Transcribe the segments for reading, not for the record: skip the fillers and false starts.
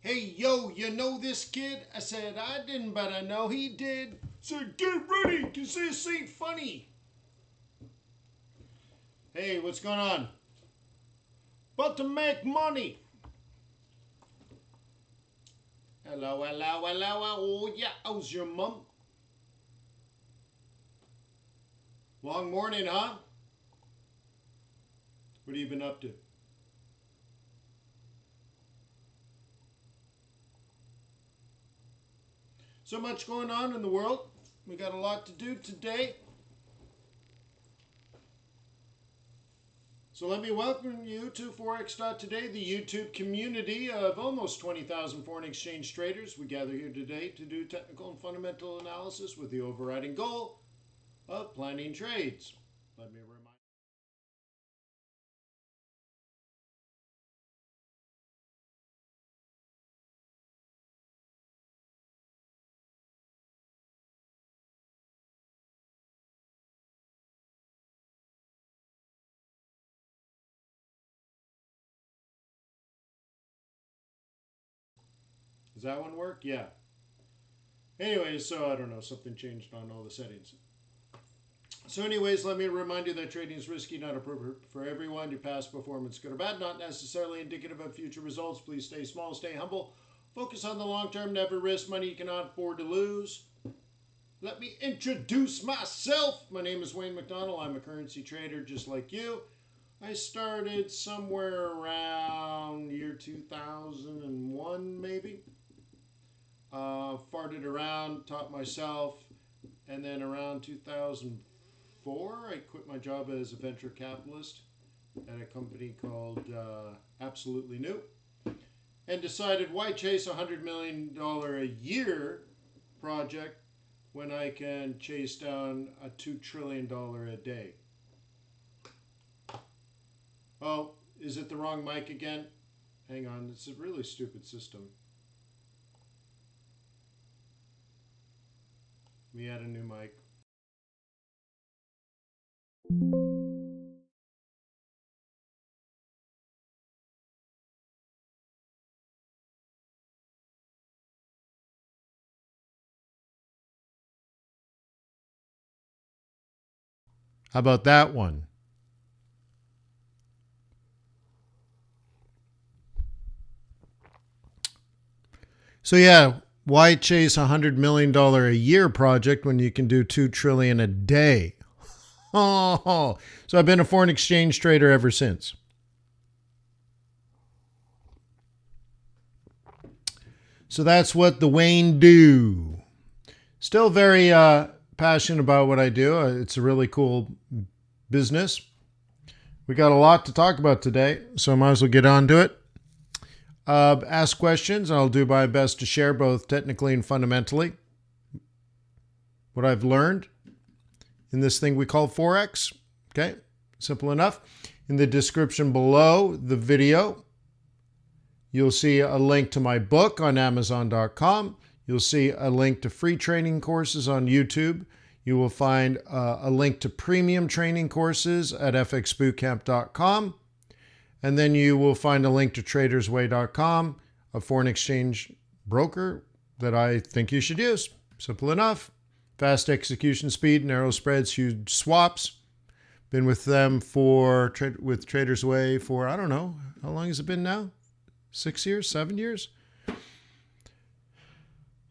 Hey, yo, you know this kid? I said, I didn't, but I know he did. I said, get ready, because this ain't funny. Hey, what's going on? About to make money. Hello, hello, hello. Oh, yeah, how's your mum? Long morning, huh? What have you been up to? So much going on in the world. We got a lot to do today. So let me welcome you to Forex.Today, the YouTube community of almost 20,000 foreign exchange traders. We gather here today to do technical and fundamental analysis with the overriding goal of planning trades. Let me remind Does that one work? Yeah. Anyways, so I don't know, something changed on all the settings. So anyways, let me remind you that trading is risky, not appropriate for everyone. Your past performance, good or bad, not necessarily indicative of future results. Please stay small, stay humble. Focus on the long term, never risk money you cannot afford to lose. Let me introduce myself. My name is Wayne McDonald. I'm a currency trader just like you. I started somewhere around year 2001, maybe. Farted around, taught myself, and then around 2004, I quit my job as a venture capitalist at a company called Absolutely New, and decided why chase a $100 million a year project when I can chase down a $2 trillion a day. Oh, is it the wrong mic again? Hang on, it's a really stupid system. We add a new mic. How about that one? So yeah, why chase a $100 million a year project when you can do $2 trillion a day? Oh, so I've been a foreign exchange trader ever since. So that's what the Wayne do. Still very passionate about what I do. It's a really cool business. We got a lot to talk about today, so I might as well get on to it. Ask questions. I'll do my best to share both technically and fundamentally what I've learned in this thing we call Forex. Okay, simple enough. In the description below the video, you'll see a link to my book on Amazon.com. You'll see a link to free training courses on YouTube. You will find a link to premium training courses at fxbootcamp.com. And then you will find a link to tradersway.com, a foreign exchange broker that I think you should use. Simple enough. Fast execution speed, narrow spreads, huge swaps. Been with them with Traders Way for, I don't know, how long has it been now? 6 years, 7 years?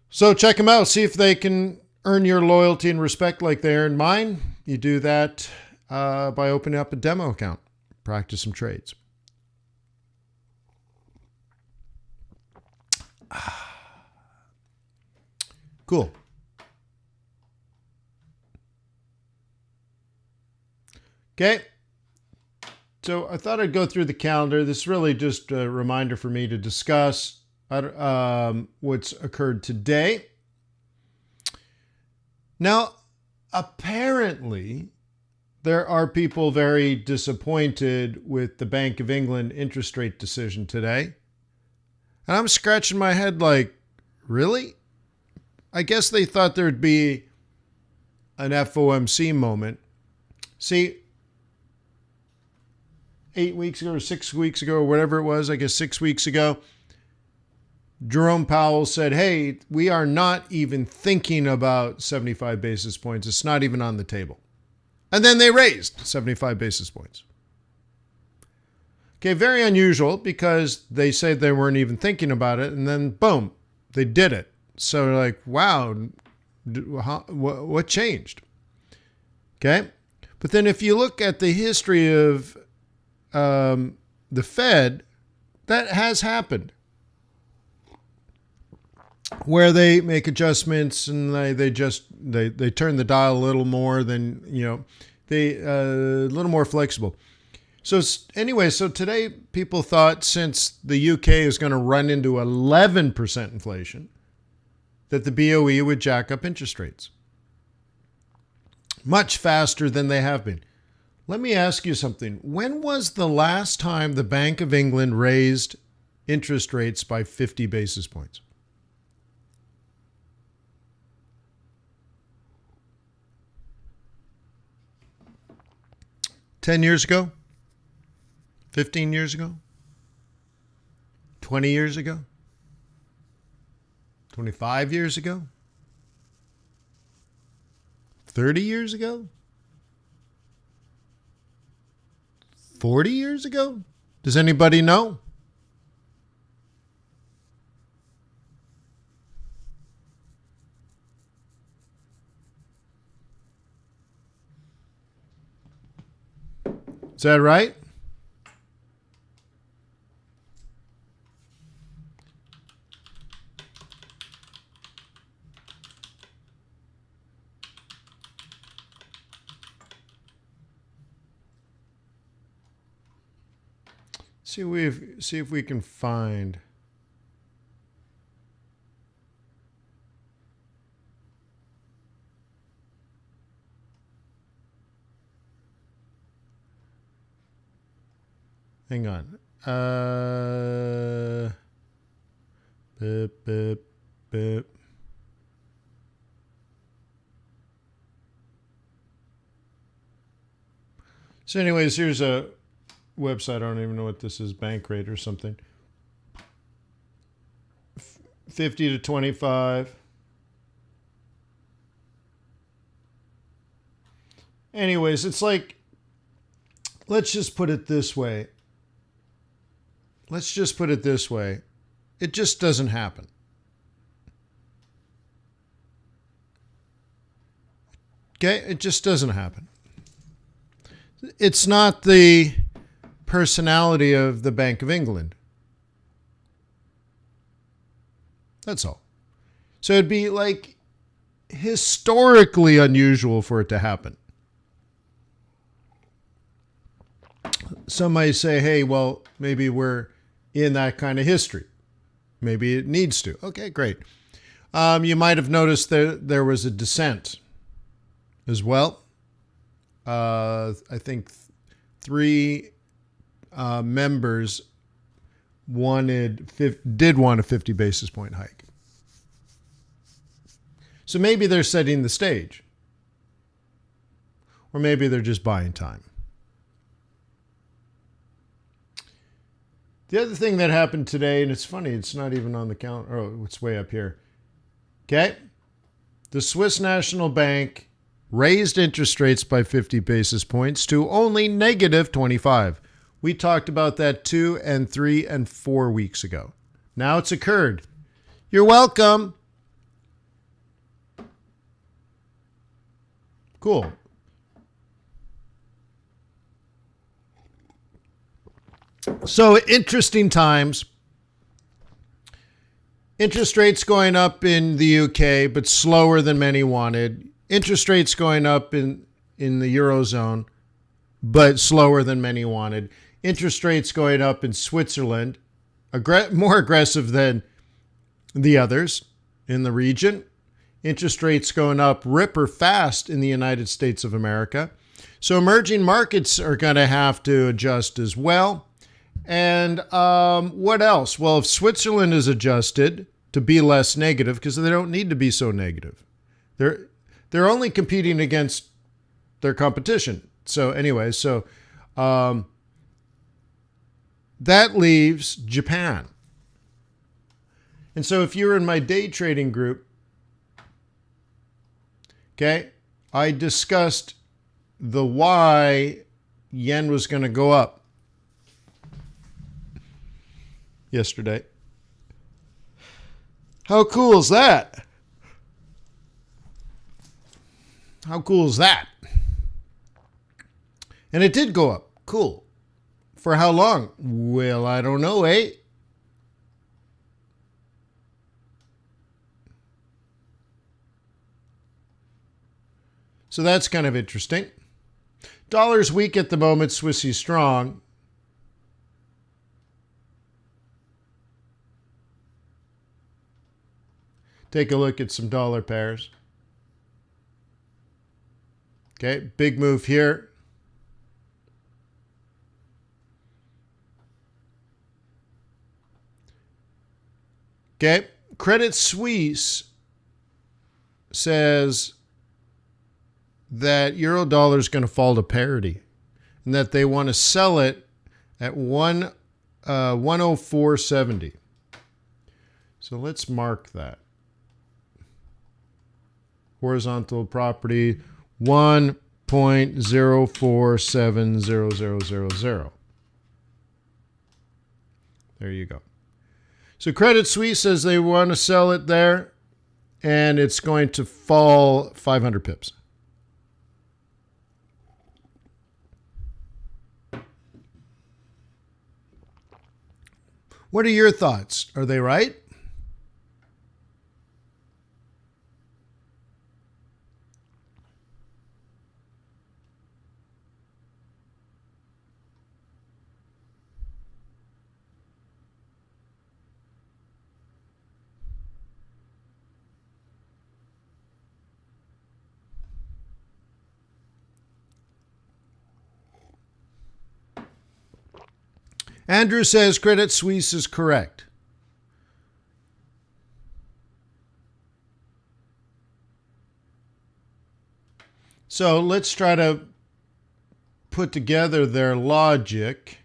So check them out. See if they can earn your loyalty and respect like they earn mine. You do that by opening up a demo account. Practice some trades. Cool. Okay. So I thought I'd go through the calendar. This is really just a reminder for me to discuss what's occurred today. Now, apparently, there are people very disappointed with the Bank of England interest rate decision today. And I'm scratching my head like, really? I guess they thought there'd be an FOMC moment. See, 8 weeks ago or 6 weeks ago or whatever it was, I guess 6 weeks ago, Jerome Powell said, hey, we are not even thinking about 75 basis points. It's not even on the table. And then they raised 75 basis points. Okay, very unusual because they said they weren't even thinking about it. And then, boom, they did it. So like, wow, what changed? Okay. But then if you look at the history of the Fed, that has happened. Where they make adjustments and they turn the dial a little more than, they a little more flexible. So anyway, so today people thought since the UK is going to run into 11% inflation, that the BOE would jack up interest rates much faster than they have been. Let me ask you something. When was the last time the Bank of England raised interest rates by 50 basis points? $10 years ago? 15 years ago? 20 years ago? 25 years ago? 30 years ago? 40 years ago? Does anybody know? Is that right? See if we can find. Hang on. Beep, beep, beep. So anyways, here's a website. I don't even know what this is. Bankrate or something. 50 to 25. Anyways, it's like, let's just put it this way. It just doesn't happen. Okay? It just doesn't happen. It's not the personality of the Bank of England. That's all. So it'd be like historically unusual for it to happen. Some might say, hey, well, maybe we're in that kind of history. Maybe it needs to. Okay, great. You might have noticed there was a dissent as well. I think three members did want a 50 basis point hike. So maybe they're setting the stage. Or maybe they're just buying time. The other thing that happened today, and it's funny, it's not even on the calendar. Oh, it's way up here. Okay. The Swiss National Bank raised interest rates by 50 basis points to only negative 25. We talked about that 2 and 3 and 4 weeks ago. Now it's occurred. You're welcome. Cool. So interesting times. Interest rates going up in the UK, but slower than many wanted. Interest rates going up in the Eurozone, but slower than many wanted. Interest rates going up in Switzerland, more aggressive than the others in the region. Interest rates going up ripper fast in the United States of America. So emerging markets are going to have to adjust as well. And what else? Well, if Switzerland is adjusted to be less negative, because they don't need to be so negative. They're only competing against their competition. So anyway, that leaves Japan. And so if you're in my day trading group, okay, I discussed the why yen was going to go up yesterday. How cool is that? How cool is that? And it did go up. Cool. For how long? Well, I don't know, eh? So that's kind of interesting. Dollar's weak at the moment, Swissy's strong. Take a look at some dollar pairs. Okay, big move here. Okay, Credit Suisse says that euro dollar is going to fall to parity and that they want to sell it at 104.70. So let's mark that. Horizontal property 1.047000. There you go. So Credit Suisse says they want to sell it there and it's going to fall 500 pips. What are your thoughts? Are they right? Andrew says Credit Suisse is correct. So let's try to put together their logic.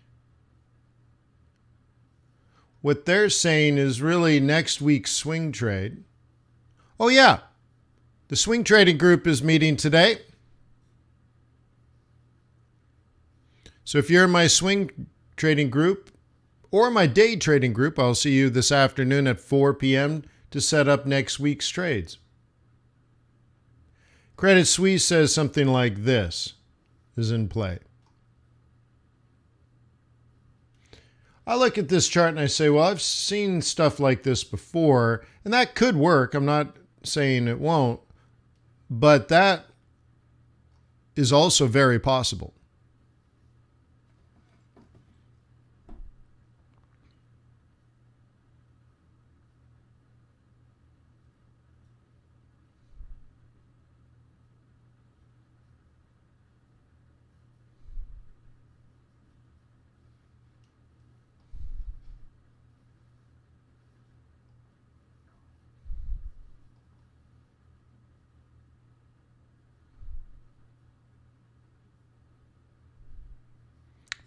What they're saying is really next week's swing trade. Oh yeah, the swing trading group is meeting today. So if you're in my swing trading group or my day trading group, I'll see you this afternoon at 4 p.m. to set up next week's trades. Credit Suisse says something like this is in play. I look at this chart and I say, well, I've seen stuff like this before, and that could work. I'm not saying it won't, but that is also very possible.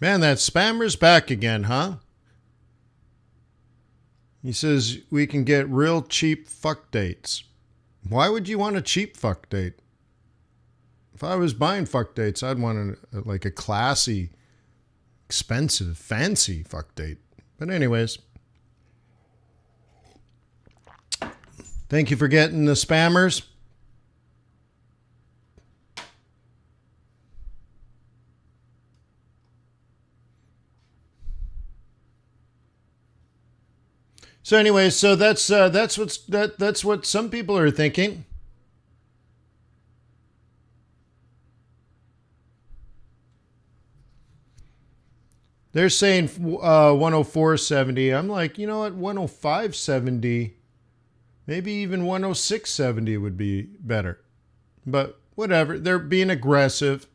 Man, that spammer's back again, huh? He says we can get real cheap fuck dates. Why would you want a cheap fuck date? If I was buying fuck dates, I'd want like a classy, expensive, fancy fuck date. But anyways, thank you for getting the spammers. So anyways, so that's what some people are thinking. They're saying 104.70. I'm like, you know what, 105.70, maybe even 106.70 would be better. But whatever, they're being aggressive.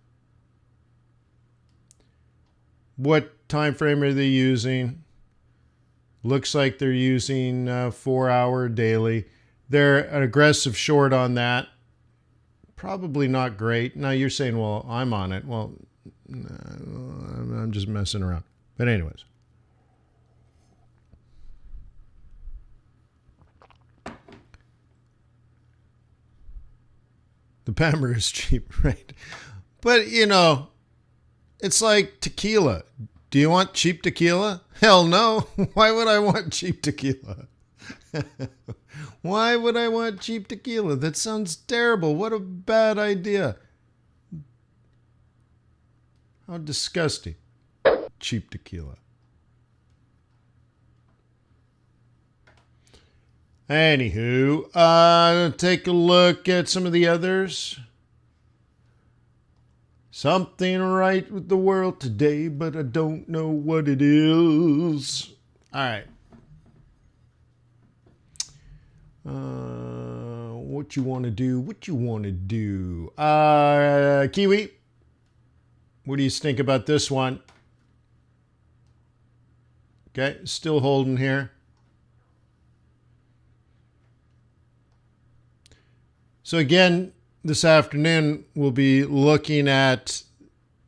What time frame are they using? Looks like they're using 4-hour daily. They're an aggressive short on that. Probably not great. Now you're saying, well, I'm on it. Well, I'm just messing around. But anyways. The Pammer is cheap, right? But, you know, it's like tequila. Do you want cheap tequila? Hell no. Why would I want cheap tequila? Why would I want cheap tequila? That sounds terrible. What a bad idea. How disgusting. Cheap tequila. Anywho, take a look at some of the others. Something right with the world today, but I don't know what it is. All right. What you want to do? What you want to do? Kiwi. What do you think about this one? Okay, still holding here. So again, this afternoon we'll be looking at,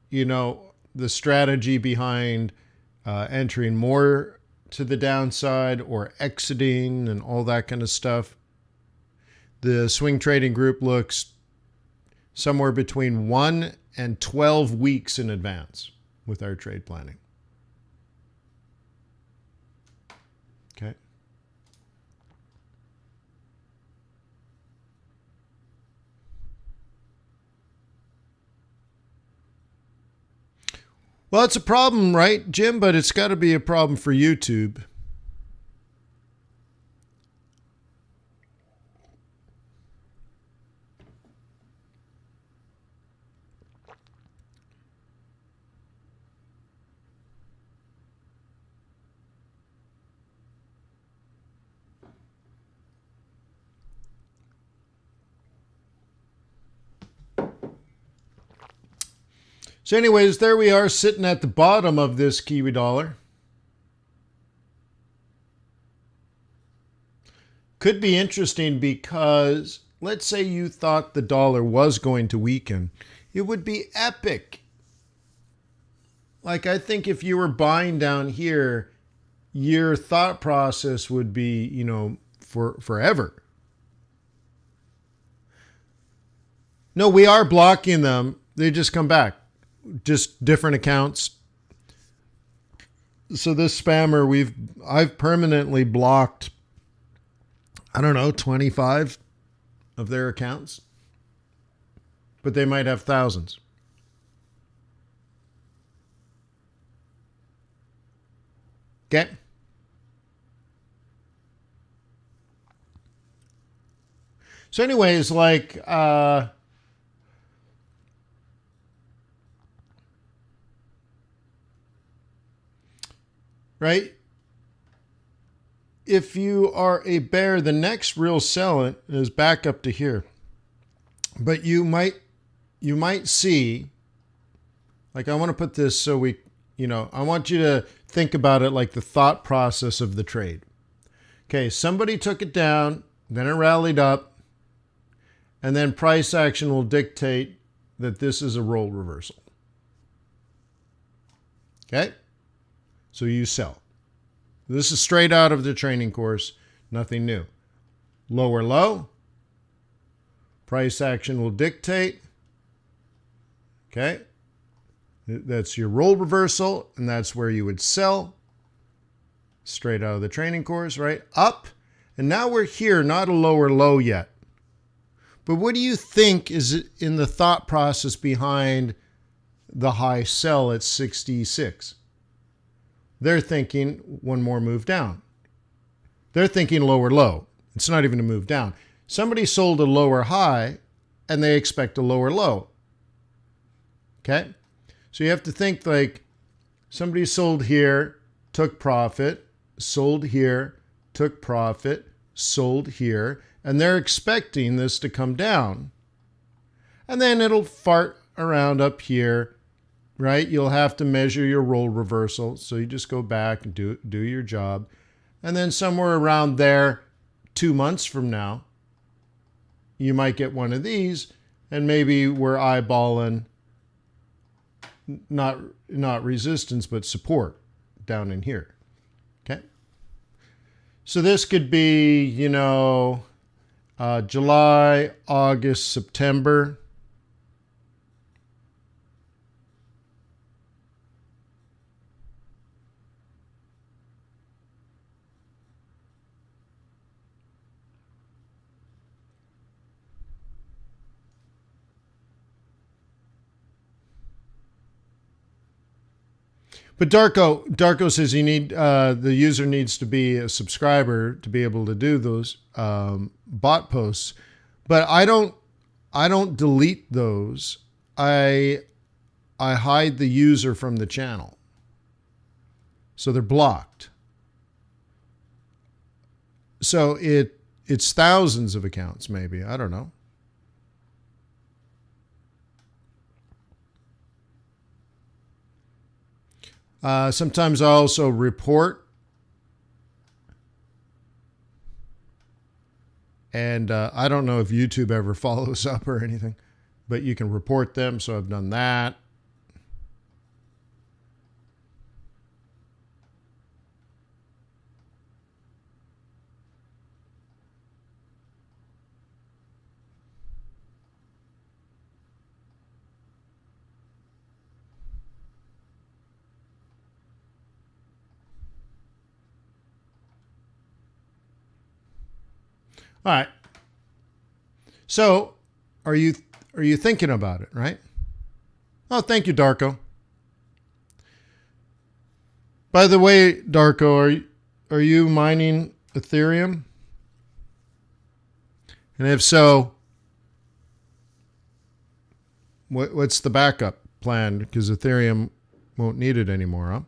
you know, the strategy behind entering more to the downside or exiting and all that kind of stuff. The swing trading group looks somewhere between 1 and 12 weeks in advance with our trade planning. Okay. Well, it's a problem, right, Jim? But it's got to be a problem for YouTube. So anyways, there we are sitting at the bottom of this Kiwi dollar. Could be interesting because let's say you thought the dollar was going to weaken. It would be epic. Like I think if you were buying down here, your thought process would be, you know, for forever. No, we are blocking them. They just come back. Just different accounts. So this spammer, I've permanently blocked, I don't know, 25 of their accounts. But they might have thousands. Okay. So anyways, like, right? If you are a bear, the next real sell is back up to here. But you might see, like I want to put this so we, you know, I want you to think about it like the thought process of the trade. Okay, somebody took it down, then it rallied up, and then price action will dictate that this is a role reversal. Okay? So you sell. This is straight out of the training course, nothing new. Lower low, price action will dictate. Okay? That's your role reversal, and that's where you would sell. Straight out of the training course, right? Up, and now we're here, not a lower low yet. But what do you think is in the thought process behind the high sell at 66? They're thinking one more move down. They're thinking lower low. It's not even a move down. Somebody sold a lower high and they expect a lower low. Okay? So you have to think like somebody sold here, took profit, sold here, took profit, sold here, and they're expecting this to come down. And then it'll fart around up here. Right? You'll have to measure your role reversal. So you just go back and do your job. And then somewhere around there, 2 months from now, you might get one of these. And maybe we're eyeballing not resistance, but support down in here. Okay? So this could be, you know, July, August, September. But Darko says you need the user needs to be a subscriber to be able to do those bot posts. But I don't delete those. I hide the user from the channel, so they're blocked. So it's thousands of accounts, maybe, I don't know. Sometimes I also report, and I don't know if YouTube ever follows up or anything, but you can report them, so I've done that. All right. So, are you thinking about it, right? Oh, thank you, Darko. By the way, Darko, are you mining Ethereum? And if so, what's the backup plan? Because Ethereum won't need it anymore, huh?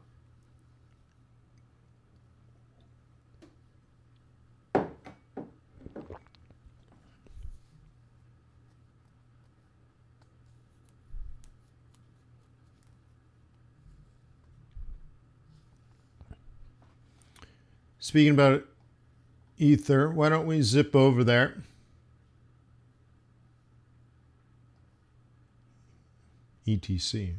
Speaking about Ether, why don't we zip over there? ETC.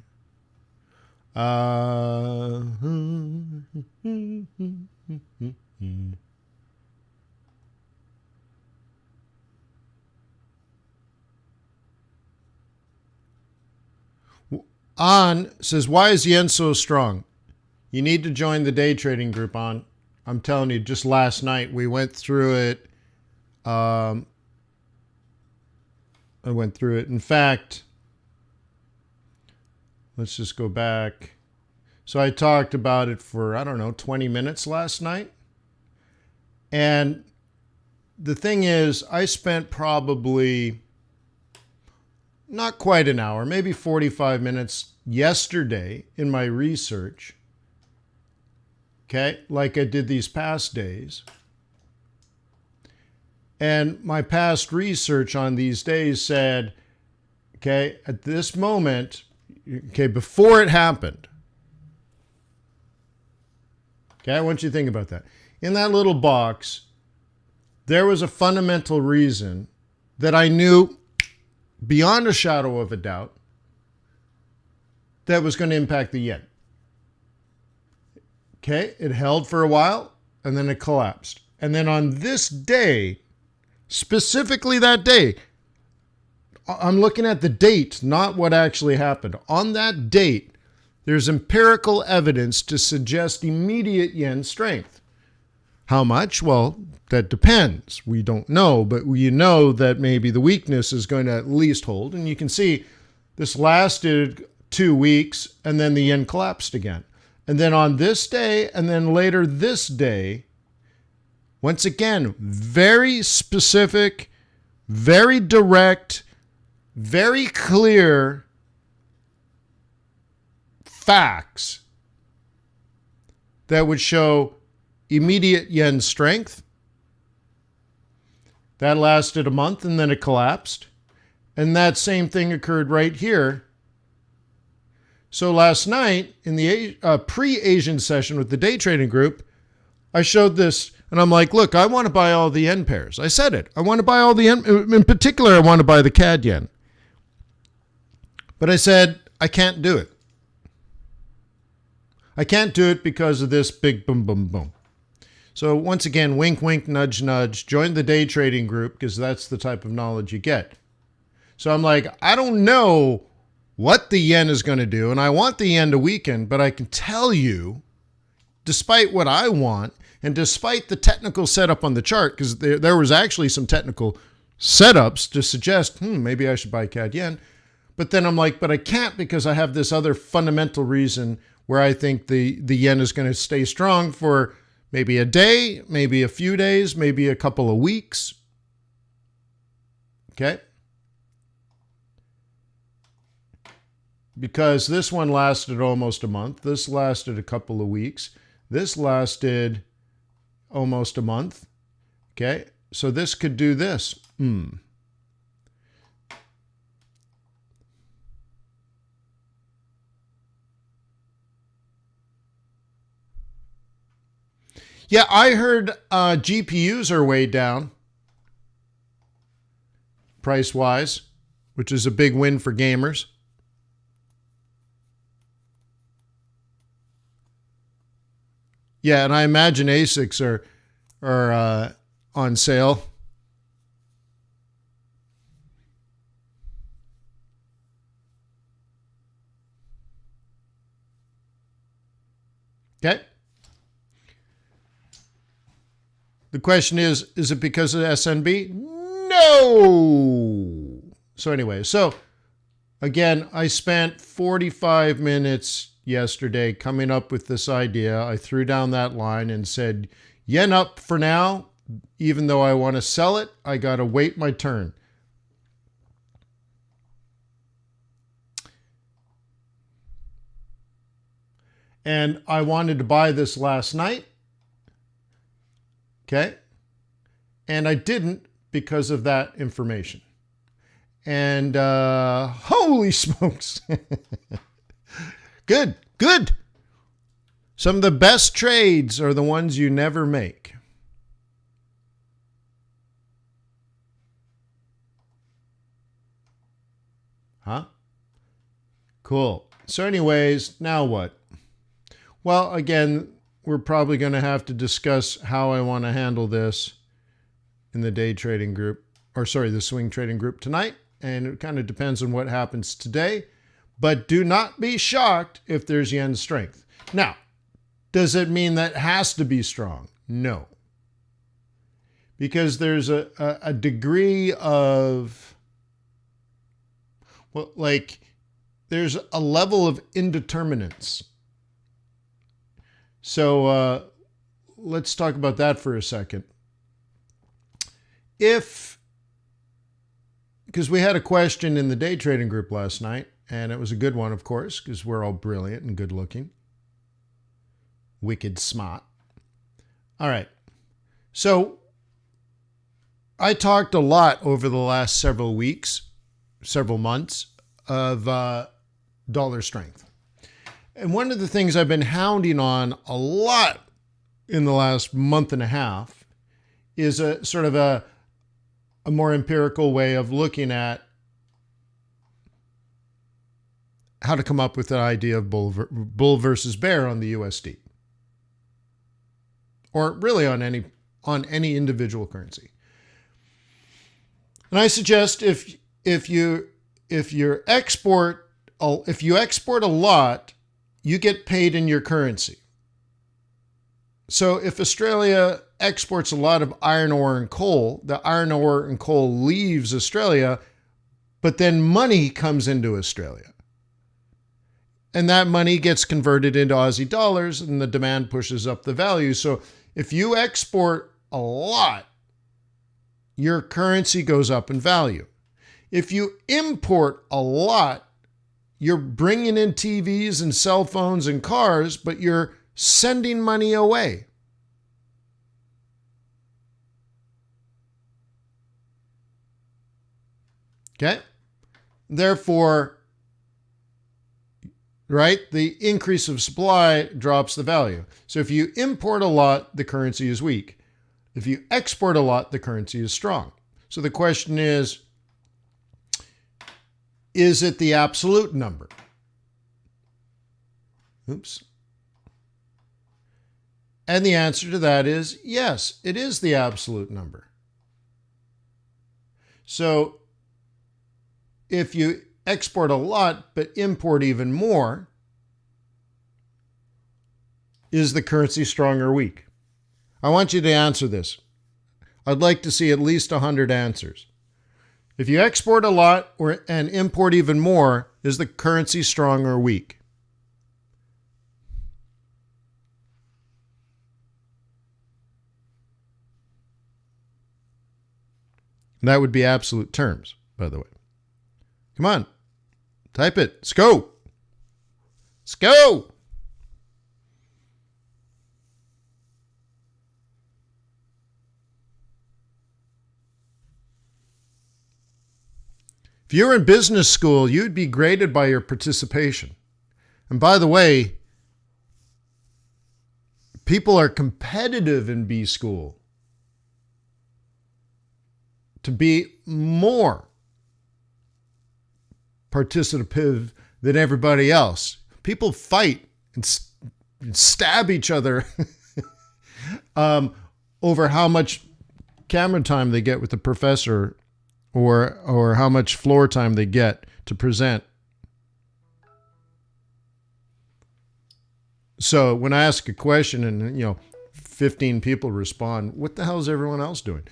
On says, why is yen so strong? You need to join the day trading group on. I'm telling you, just last night we went through it. I went through it. In fact, let's just go back. So I talked about it for, I don't know, 20 minutes last night. And the thing is, I spent probably not quite an hour, maybe 45 minutes yesterday in my research. Okay, like I did these past days. And my past research on these days said, okay, at this moment, okay, before it happened, okay, I want you to think about that. In that little box, there was a fundamental reason that I knew beyond a shadow of a doubt that was going to impact the yen. Okay, it held for a while, and then it collapsed. And then on this day, specifically that day, I'm looking at the date, not what actually happened. On that date, there's empirical evidence to suggest immediate yen strength. How much? Well, that depends. We don't know, but we know that maybe the weakness is going to at least hold. And you can see this lasted 2 weeks, and then the yen collapsed again. And then on this day, and then later this day, once again, very specific, very direct, very clear facts that would show immediate yen strength. That lasted a month, and then it collapsed. And that same thing occurred right here. So last night in the pre-Asian session with the day trading group, I showed this and I'm like, look, I want to buy all the yen pairs. I said it. I want to buy all the yen. In particular, I want to buy the CAD yen. But I said, I can't do it. I can't do it because of this big boom, boom, boom. So once again, wink, wink, nudge, nudge, join the day trading group because that's the type of knowledge you get. So I'm like, I don't know what the yen is going to do, and I want the yen to weaken, but I can tell you, despite what I want, and despite the technical setup on the chart, because there was actually some technical setups to suggest, maybe I should buy CAD yen. But then I'm like, but I can't because I have this other fundamental reason where I think the yen is going to stay strong for maybe a day, maybe a few days, maybe a couple of weeks. Okay? Because this one lasted almost a month. This lasted a couple of weeks. This lasted almost a month. Okay? So this could do this. Yeah, I heard GPUs are way down price-wise, which is a big win for gamers. Yeah, and I imagine ASICs are on sale. Okay. The question is it because of SNB? No. So anyway, again, I spent 45 minutes yesterday coming up with this idea. I threw down that line and said, yen up for now. Even though I want to sell it, I got to wait my turn. And I wanted to buy this last night. Okay. And I didn't because of that information. And holy smokes. Good. Some of the best trades are the ones you never make. Huh? Cool. So anyways, now what? Well, again, we're probably going to have to discuss how I want to handle this in the day trading group, the swing trading group tonight. And it kind of depends on what happens today. But do not be shocked if there's yen strength. Now, does it mean that it has to be strong? No. Because there's a degree of, there's a level of indeterminance. So let's talk about that for a second. Because we had a question in the day trading group last night, and it was a good one, of course, because we're all brilliant and good looking. Wicked smart. All right. So I talked a lot over the last several weeks, several months of dollar strength. And one of the things I've been hounding on a lot in the last month and a half is a sort of a more empirical way of looking at how to come up with an idea of bull versus bear on the USD, or really on any individual currency. And I suggest if you export a lot, you get paid in your currency. So if Australia exports a lot of iron ore and coal, the iron ore and coal leaves Australia, but then money comes into Australia. And that money gets converted into Aussie dollars and the demand pushes up the value. So if you export a lot, your currency goes up in value. If you import a lot, you're bringing in TVs and cell phones and cars, but you're sending money away. Okay? Therefore, right, the increase of supply drops the value. So if you import a lot, the currency is weak. If you export a lot, the currency is strong. So the question is it the absolute number? Oops. And the answer to that is yes, it is the absolute number. So if you export a lot but import even more, is the currency strong or weak? I want you to answer this. I'd like to see at least 100 answers. If you export a lot and import even more, is the currency strong or weak? And that would be absolute terms, by the way. Come on, type it. Let's go. Let's go. If you were in business school, you'd be graded by your participation. And by the way, people are competitive in B school to be more participative than everybody else. People fight and stab each other over how much camera time they get with the professor or how much floor time they get to present. So when I ask a question and 15 people respond, what the hell is everyone else doing?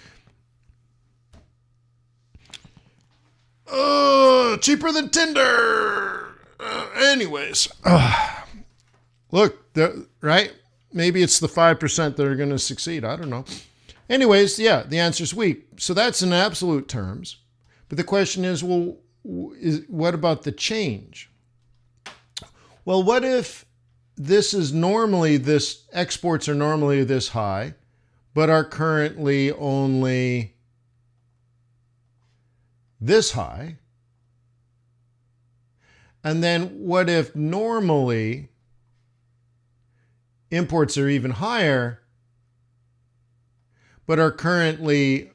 Cheaper than Tinder. Anyways, look, right? Maybe it's the 5% that are going to succeed. I don't know. Anyways, yeah, the answer is weak. So that's in absolute terms. But the question is, well, what about the change? Well, what if exports are normally this high, but are currently only this high? And then what if normally imports are even higher, but are currently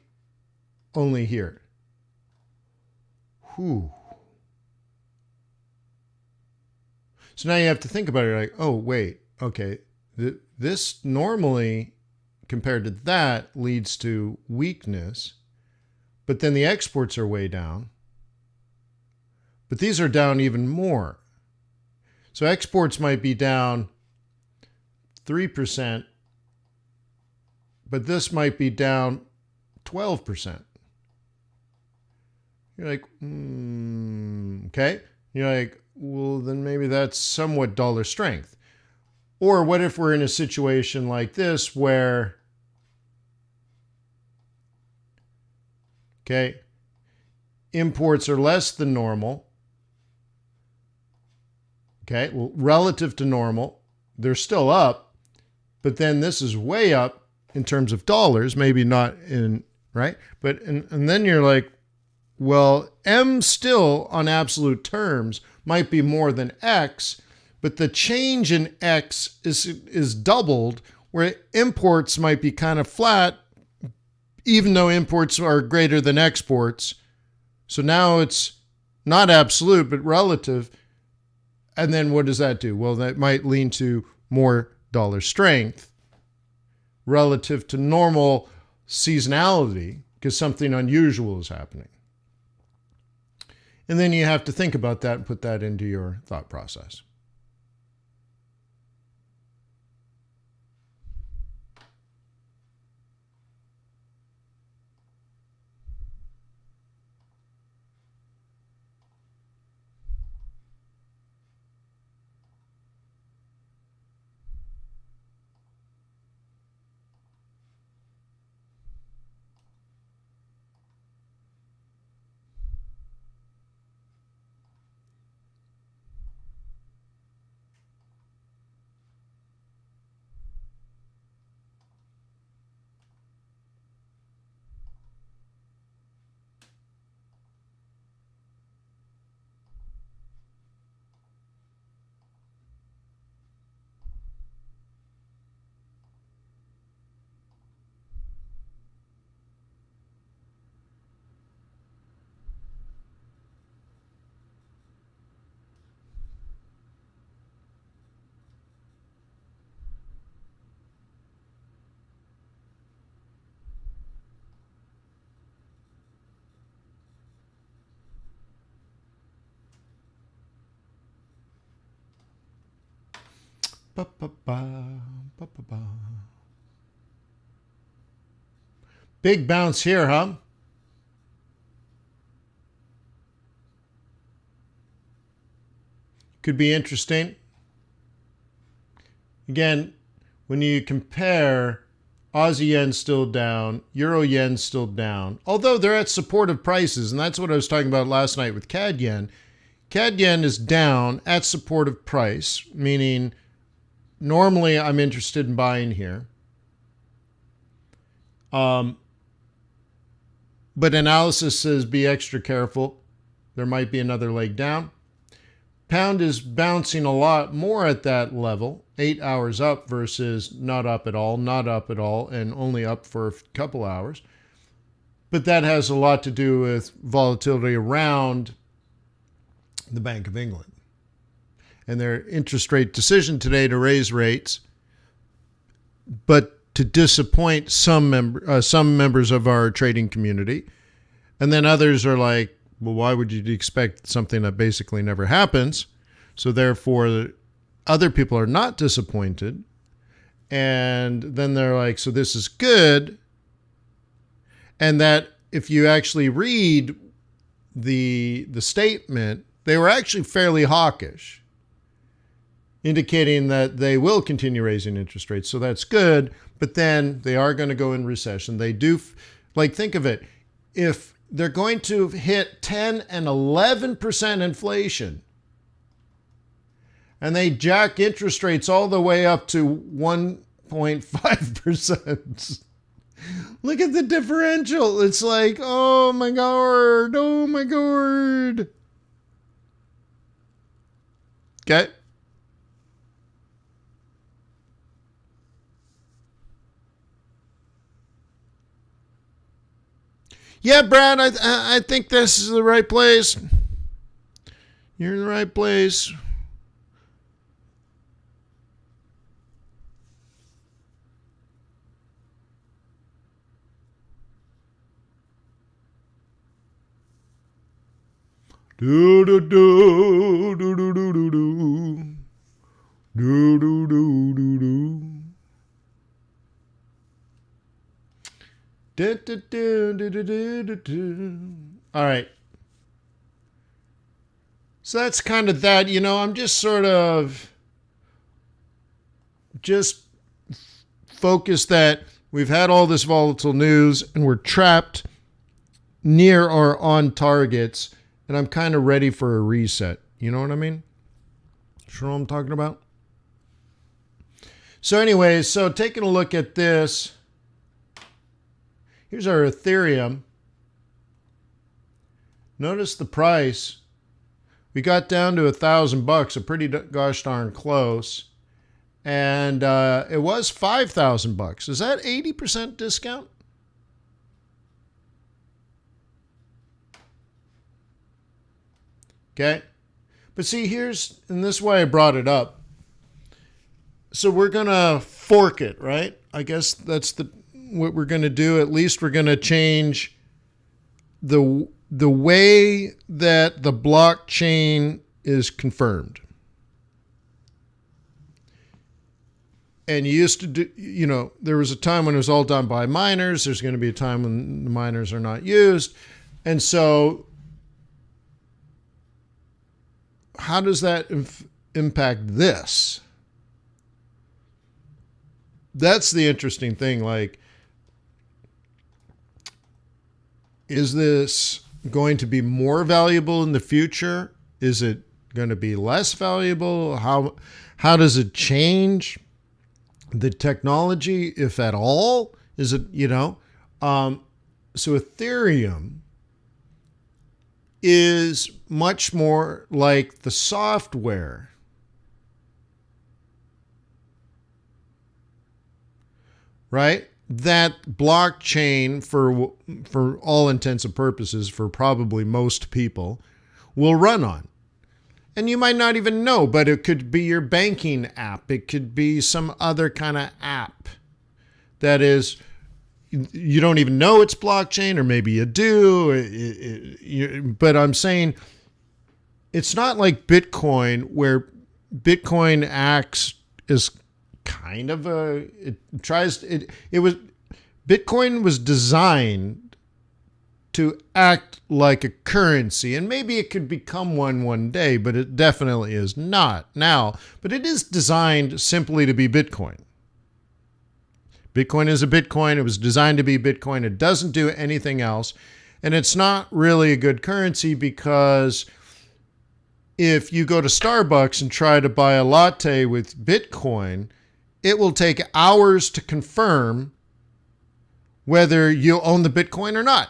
only here? Whew. So now you have to think about it like, oh, wait, okay, this normally compared to that leads to weakness, but then the exports are way down. But these are down even more. So exports might be down 3%, but this might be down 12%. You're like, okay. You're like, well, then maybe that's somewhat dollar strength. Or what if we're in a situation like this where, okay, imports are less than normal. Okay, well, relative to normal, they're still up, but then this is way up in terms of dollars, maybe not in, right? But, and then you're like, well, M still on absolute terms might be more than X, but the change in X is doubled, where imports might be kind of flat, even though imports are greater than exports. So now it's not absolute, but relative. And then what does that do? Well, that might lean to more dollar strength relative to normal seasonality because something unusual is happening. And then you have to think about that and put that into your thought process. Ba, ba, ba, ba, ba, ba. Big bounce here, huh? Could be interesting. Again, when you compare, Aussie yen still down, Euro yen still down, although they're at supportive prices, and that's what I was talking about last night with CAD yen. CAD yen is down at supportive price, meaning normally I'm interested in buying here. But analysis says be extra careful. There might be another leg down. Pound is bouncing a lot more at that level, 8 hours up versus not up at all, and only up for a couple hours. But that has a lot to do with volatility around the Bank of England and their interest rate decision today to raise rates, but to disappoint some members of our trading community. And then others are like, well, why would you expect something that basically never happens? So therefore, other people are not disappointed. And then they're like, so this is good. And that if you actually read the statement, they were actually fairly hawkish, indicating that they will continue raising interest rates. So that's good. But then they are going to go in recession. They do, like, think of it. If they're going to hit 10 and 11% inflation, and they jack interest rates all the way up to 1.5%. Look at the differential. It's like, oh my God, oh my God. Okay. Yeah, Brad, I think this is the right place. You're in the right place. Do do do do do do do do do do do do do. Do, do, do, do, do, do, do. All right. So that's kind of that. You know, I'm just sort of just focused that we've had all this volatile news and we're trapped near or on targets, and I'm kind of ready for a reset. You know what I mean? Sure what I'm talking about? So anyways, so taking a look at this. Here's our Ethereum. Notice the price. We got down to $1,000, a pretty gosh darn close. And it was $5,000. Is that 80% discount? Okay. But see, here's, and this is why I brought it up. So we're going to fork it, right? I guess that's what we're going to do. At least we're going to change the way that the blockchain is confirmed. And you used to do, you know, there was a time when it was all done by miners. There's going to be a time when the miners are not used. And so how does that impact this? That's the interesting thing. Like, is this going to be more valuable in the future? Is it going to be less valuable? How does it change the technology, if at all? Is it, you know? So Ethereum is much more like the software. Right? That blockchain, for all intents and purposes, for probably most people, will run on. And you might not even know, but it could be your banking app. It could be some other kind of app that is, you don't even know it's blockchain, or maybe you do. But I'm saying it's not like Bitcoin, where Bitcoin acts is kind of Bitcoin was designed to act like a currency, and maybe it could become one day, but it definitely is not now. But it is designed simply to be Bitcoin. Bitcoin is a Bitcoin. It was designed to be Bitcoin. It doesn't do anything else. And it's not really a good currency because if you go to Starbucks and try to buy a latte with Bitcoin, it will take hours to confirm whether you own the Bitcoin or not.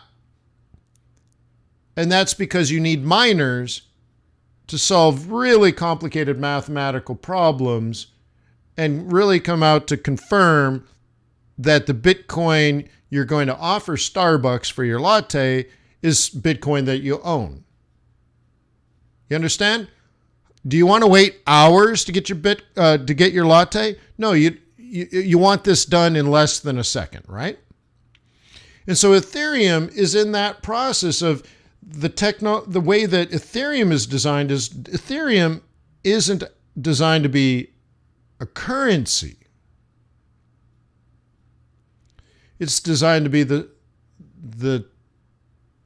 And that's because you need miners to solve really complicated mathematical problems and really come out to confirm that the Bitcoin you're going to offer Starbucks for your latte is Bitcoin that you own. You understand? Do you want to wait hours to get your latte? No, you want this done in less than a second, right? And so Ethereum is in that process of the way that Ethereum is designed is Ethereum isn't designed to be a currency. It's designed to be the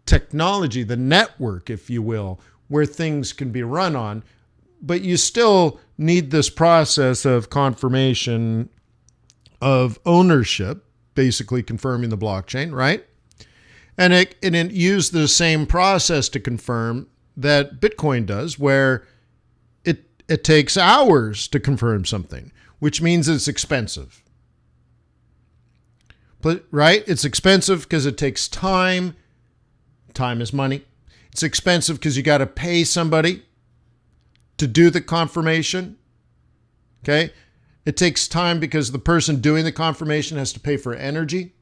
technology, the network, if you will, where things can be run on. But you still need this process of confirmation of ownership, basically confirming the blockchain, right? And it used the same process to confirm that Bitcoin does, where it takes hours to confirm something, which means it's expensive. But, right? It's expensive because it takes time. Time is money. It's expensive because you got to pay somebody to do the confirmation. Okay? It takes time because the person doing the confirmation has to pay for energy.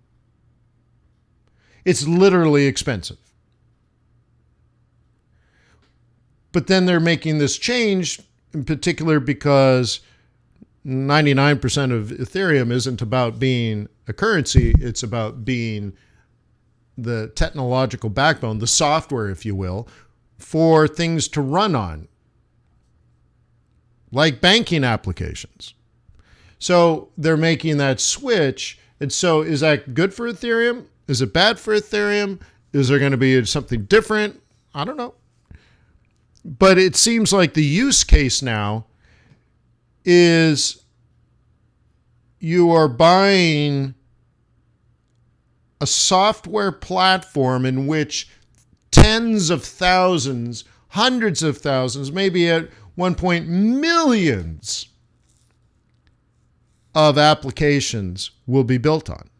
It's literally expensive. But then they're making this change in particular because 99% of Ethereum isn't about being a currency. It's about being the technological backbone, the software, if you will, for things to run on, like banking applications. So they're making that switch. And so is that good for Ethereum? Is it bad for Ethereum? Is there going to be something different? I don't know. But it seems like the use case now is you are buying a software platform in which tens of thousands, hundreds of thousands, maybe at one point millions of applications will be built on.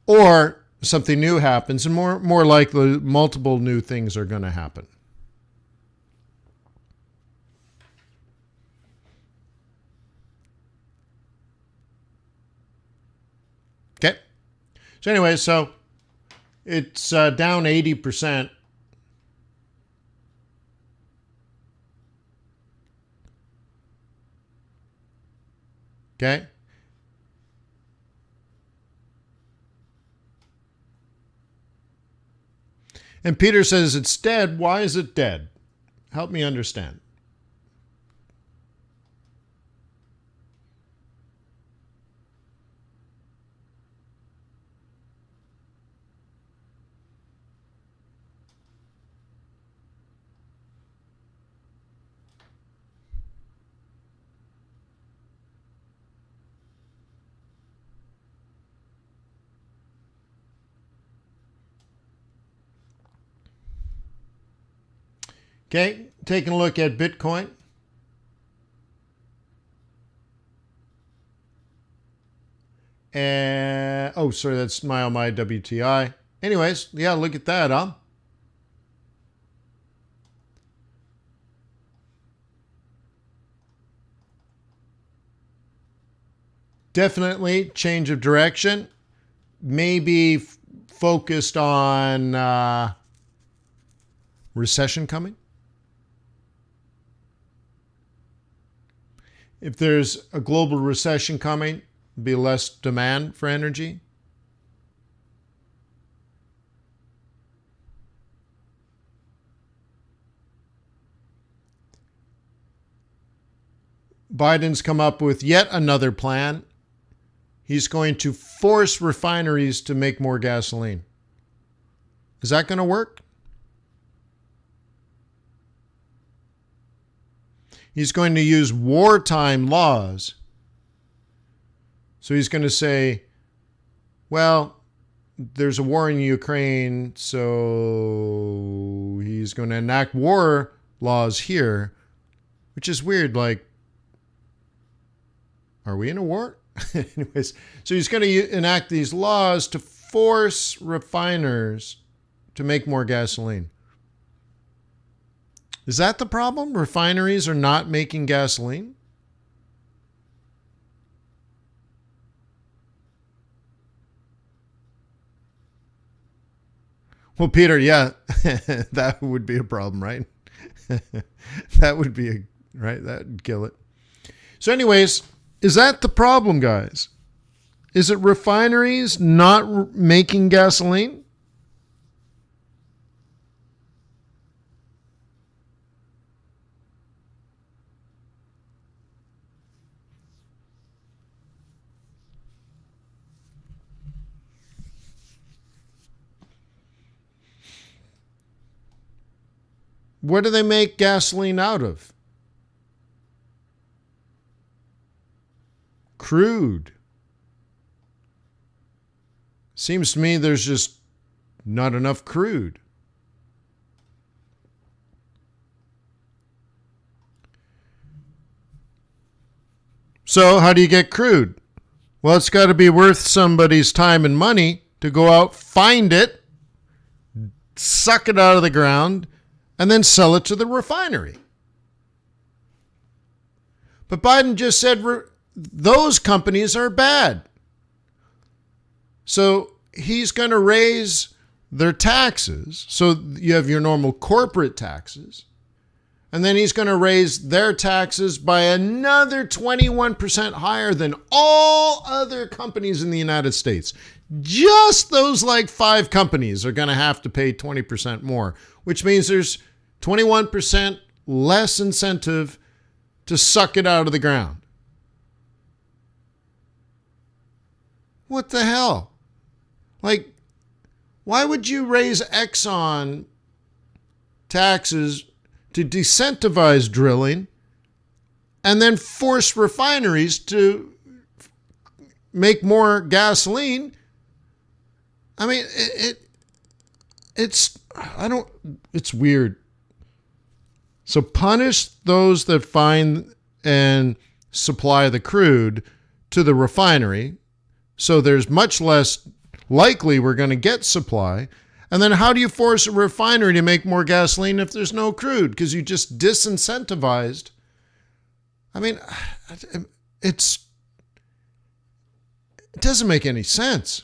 Or something new happens, and more likely multiple new things are going to happen. Okay. So anyway, so it's down 80%. Okay. And Peter says it's dead. Why is it dead? Help me understand. Okay, taking a look at Bitcoin. And, oh, sorry, that's my WTI. Anyways, yeah, look at that, huh? Definitely change of direction. Maybe focused on recession coming. If there's a global recession coming, there'll be less demand for energy. Biden's come up with yet another plan. He's going to force refineries to make more gasoline. Is that going to work? He's going to use wartime laws. So he's going to say, well, there's a war in Ukraine, so he's going to enact war laws here, which is weird. Like, are we in a war? Anyways, so he's going to enact these laws to force refiners to make more gasoline. Is that the problem? Refineries are not making gasoline? Well, Peter, yeah, that would be a problem, right? That would be right? That would kill it. So anyways, is that the problem, guys? Is it refineries not making gasoline? What do they make gasoline out of? Crude. Seems to me there's just not enough crude. So how do you get crude? Well, it's got to be worth somebody's time and money to go out, find it, suck it out of the ground, and then sell it to the refinery. But Biden just said those companies are bad. So he's going to raise their taxes. So you have your normal corporate taxes. And then he's going to raise their taxes by another 21% higher than all other companies in the United States. Just those like 5 companies are going to have to pay 20% more, which means there's 21% less incentive to suck it out of the ground. What the hell? Like, why would you raise Exxon taxes to disincentivize drilling and then force refineries to make more gasoline? I mean, it's weird. So punish those that find and supply the crude to the refinery, so there's much less likely we're going to get supply. And then how do you force a refinery to make more gasoline if there's no crude? Because you just disincentivized. I mean, it doesn't make any sense.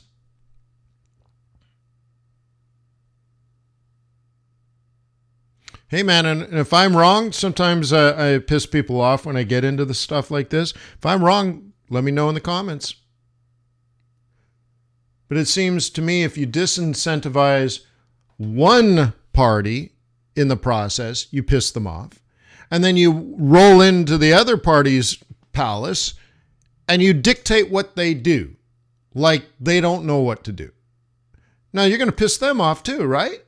Hey, man, and if I'm wrong, sometimes I piss people off when I get into the stuff like this. If I'm wrong, let me know in the comments. But it seems to me if you disincentivize one party in the process, you piss them off. And then you roll into the other party's palace and you dictate what they do, like they don't know what to do. Now, you're going to piss them off too, right?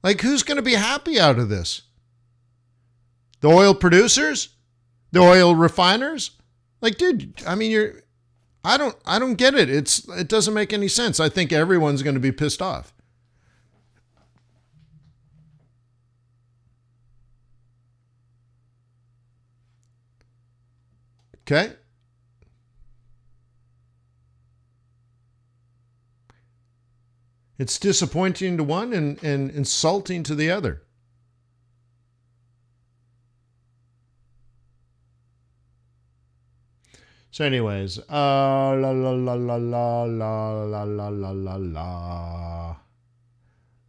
Like, who's going to be happy out of this? The oil producers? The oil refiners? Like, dude, I mean, I don't get it. It doesn't make any sense. I think everyone's going to be pissed off. Okay? It's disappointing to one and insulting to the other. So anyways, la la la la la la la la la la la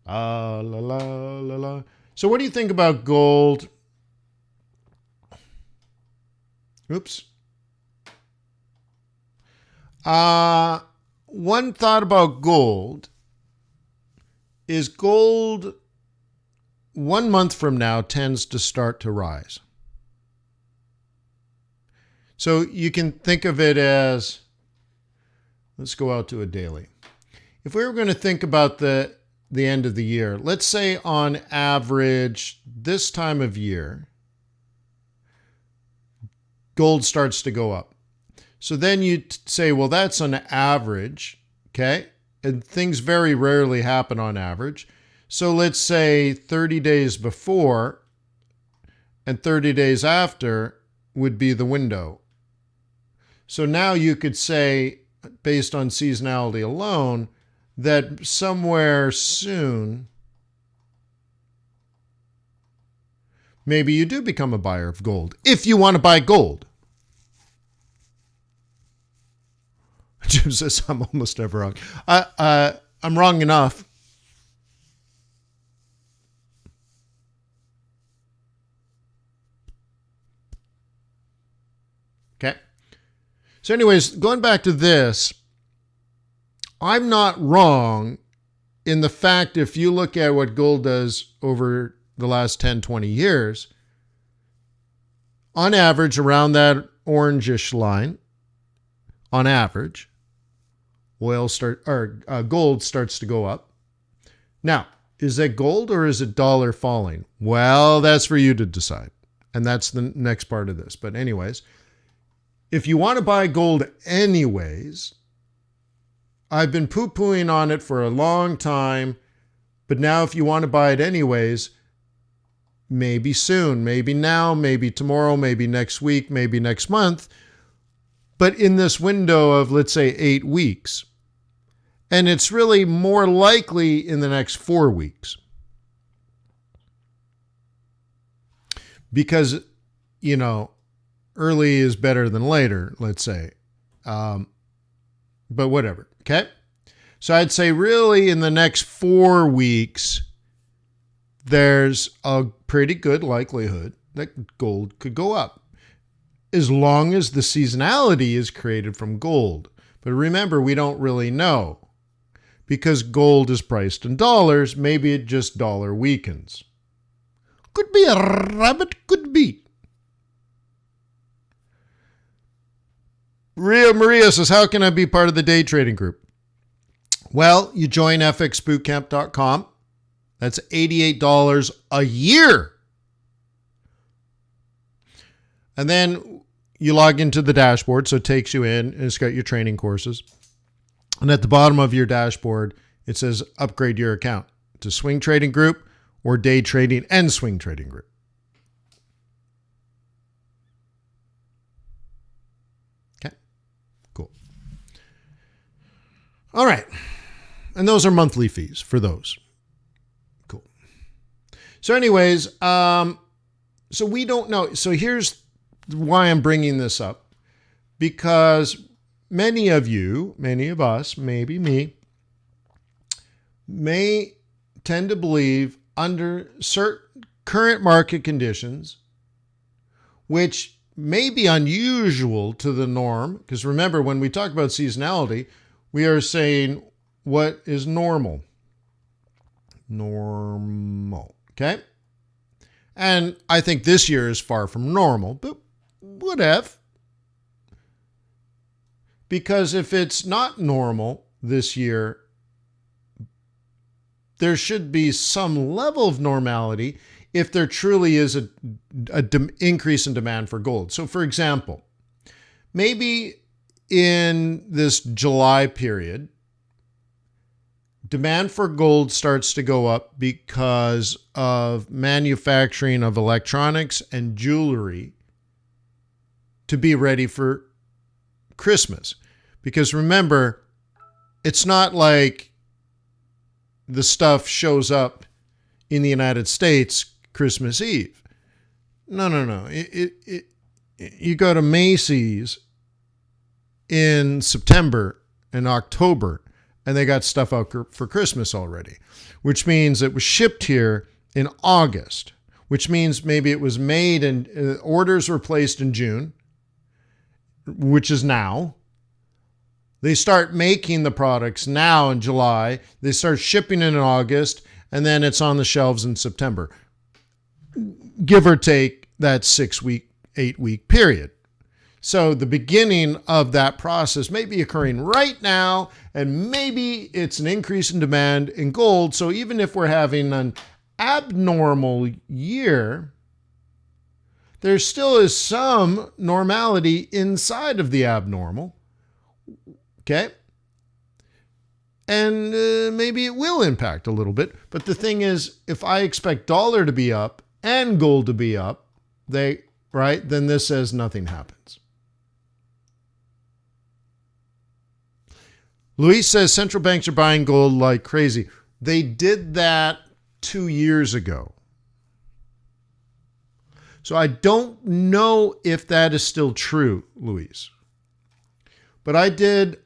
la la la la. So what do you think about gold? Oops. One thought about gold is gold 1 month from now tends to start to rise. So you can think of it as, let's go out to a daily. If we were going to think about the end of the year, let's say on average, this time of year, gold starts to go up. So then you say, well, that's an average, okay? And things very rarely happen on average. So let's say 30 days before and 30 days after would be the window. So now you could say, based on seasonality alone, that somewhere soon, maybe you do become a buyer of gold, if you want to buy gold. Jim says, I'm almost never wrong. I'm wrong enough. Okay. So anyways, going back to this, I'm not wrong in the fact if you look at what gold does over the last 10, 20 years, on average, around that orangish line, on average, gold starts to go up. Now, is that gold or is it dollar falling? Well, that's for you to decide. And that's the next part of this. But anyways, if you want to buy gold anyways, I've been poo-pooing on it for a long time, but now if you want to buy it anyways, maybe soon, maybe now, maybe tomorrow, maybe next week, maybe next month, but in this window of, let's say, 8 weeks. And it's really more likely in the next 4 weeks. Because, early is better than later, let's say. But whatever, okay? So I'd say really in the next 4 weeks, there's a pretty good likelihood that gold could go up, as long as the seasonality is created from gold. But remember, we don't really know. Because gold is priced in dollars, maybe it just dollar weakens. Could be a rabbit, could be. Maria says, how can I be part of the day trading group? Well, you join fxbootcamp.com. That's $88 a year. And then you log into the dashboard, so it takes you in, and it's got your training courses. And at the bottom of your dashboard, it says upgrade your account to swing trading group or day trading and swing trading group. Okay, cool. All right. And those are monthly fees for those. Cool. So anyways, so we don't know. So here's why I'm bringing this up. Because many of you, many of us, maybe me, may tend to believe under certain current market conditions, which may be unusual to the norm, because remember, when we talk about seasonality, we are saying what is normal. Normal, okay? And I think this year is far from normal, but whatever. Because if it's not normal this year, there should be some level of normality if there truly is an increase in demand for gold. So for example, maybe in this July period, demand for gold starts to go up because of manufacturing of electronics and jewelry to be ready for Christmas. Because remember, it's not like the stuff shows up in the United States Christmas Eve. No. You go to Macy's in September and October, and they got stuff out for Christmas already, which means it was shipped here in August, which means maybe it was made and orders were placed in June, which is now. They start making the products now in July. They start shipping in August, and then it's on the shelves in September. Give or take that 6-week, 8-week period. So the beginning of that process may be occurring right now, and maybe it's an increase in demand in gold. So even if we're having an abnormal year, there still is some normality inside of the abnormal. Okay? And maybe it will impact a little bit. But the thing is, if I expect dollar to be up and gold to be up, then this says nothing happens. Luis says central banks are buying gold like crazy. They did that 2 years ago. So I don't know if that is still true, Luis. But I did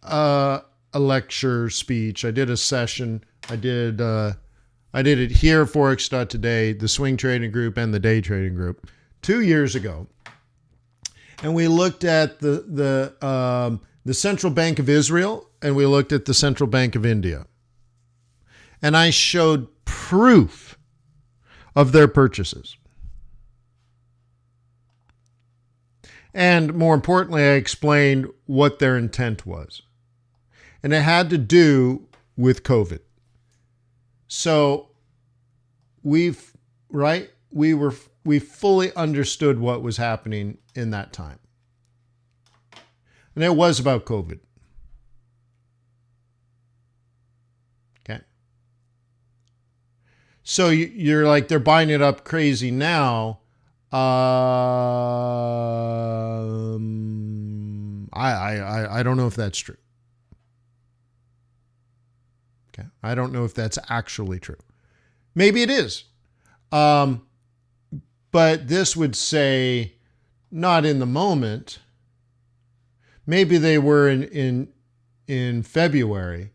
a lecture speech. I did a session. I did it here at Forex.Today, the swing trading group and the day trading group 2 years ago. And we looked at the Central Bank of Israel, and we looked at the Central Bank of India. And I showed proof of their purchases. And more importantly, I explained what their intent was. And it had to do with COVID. So we fully understood what was happening in that time. And it was about COVID. Okay. So you're like, they're buying it up crazy now. I don't know if that's true. Okay. I don't know if that's actually true. Maybe it is. But this would say not in the moment. Maybe they were in February,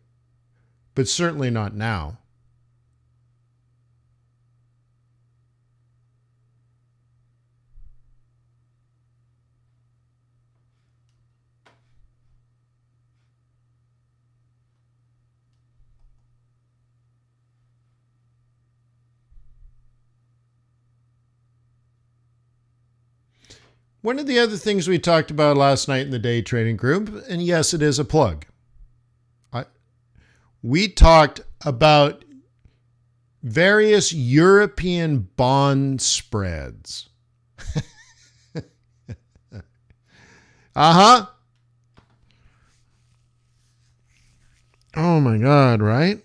but certainly not now. One of the other things we talked about last night in the day trading group, and yes, it is a plug. We talked about various European bond spreads. Uh-huh. Oh my God, right?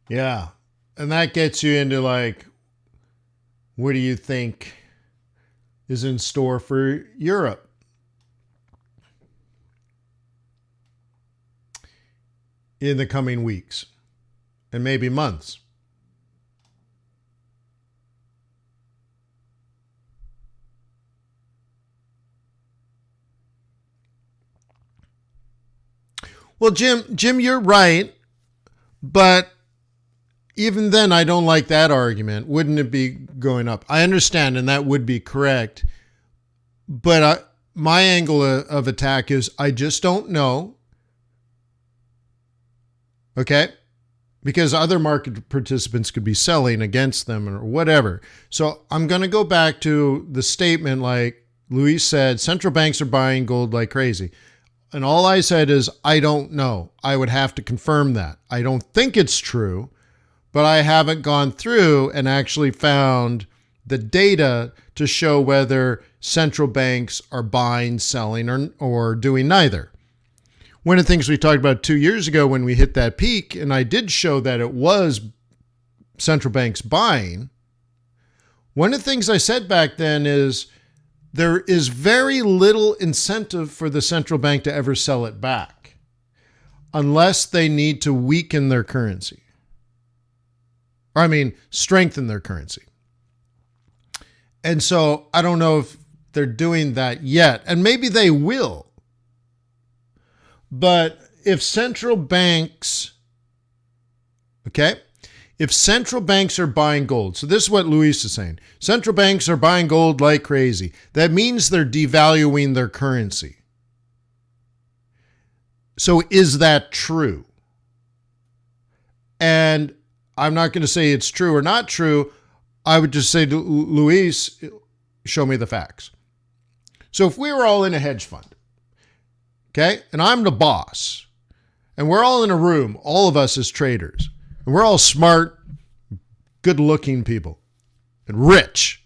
Yeah. And that gets you into like, what do you think is in store for Europe? In the coming weeks and maybe months. Well, Jim, you're right, but even then, I don't like that argument. Wouldn't it be going up? I understand, and that would be correct. But my angle of attack is I just don't know. Okay? Because other market participants could be selling against them or whatever. So I'm going to go back to the statement like Luis said, central banks are buying gold like crazy. And all I said is, I don't know. I would have to confirm that. I don't think it's true. But I haven't gone through and actually found the data to show whether central banks are buying, selling, or doing neither. One of the things we talked about 2 years ago when we hit that peak, and I did show that it was central banks buying, one of the things I said back then is there is very little incentive for the central bank to ever sell it back unless they need to weaken their currency. Strengthen their currency. And so I don't know if they're doing that yet. And maybe they will. But if central banks, if central banks are buying gold, so this is what Luis is saying, central banks are buying gold like crazy. That means they're devaluing their currency. So is that true? And I'm not going to say it's true or not true. I would just say to Luis, show me the facts. So if we were all in a hedge fund, okay, and I'm the boss, and we're all in a room, all of us as traders, and we're all smart, good-looking people, and rich.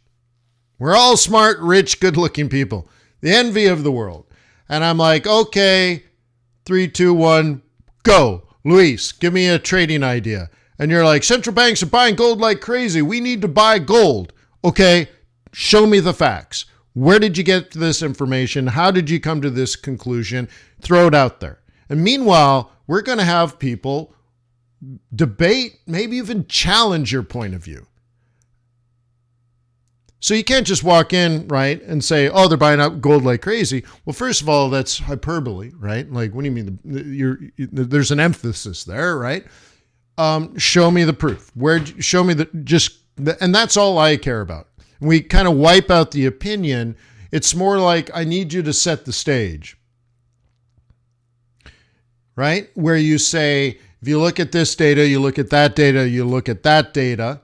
We're all smart, rich, good-looking people, the envy of the world. And I'm like, okay, 3, 2, 1, go. Luis, give me a trading idea. And you're like, central banks are buying gold like crazy. We need to buy gold. Okay, show me the facts. Where did you get this information? How did you come to this conclusion? Throw it out there. And meanwhile, we're going to have people debate, maybe even challenge your point of view. So you can't just walk in, right, and say, oh, they're buying up gold like crazy. Well, first of all, that's hyperbole, right? Like, what do you mean? There's an emphasis there, right? Show me the proof. Show me and that's all I care about. We kind of wipe out the opinion. It's more like, I need you to set the stage, right? Where you say, if you look at this data, you look at that data, you look at that data,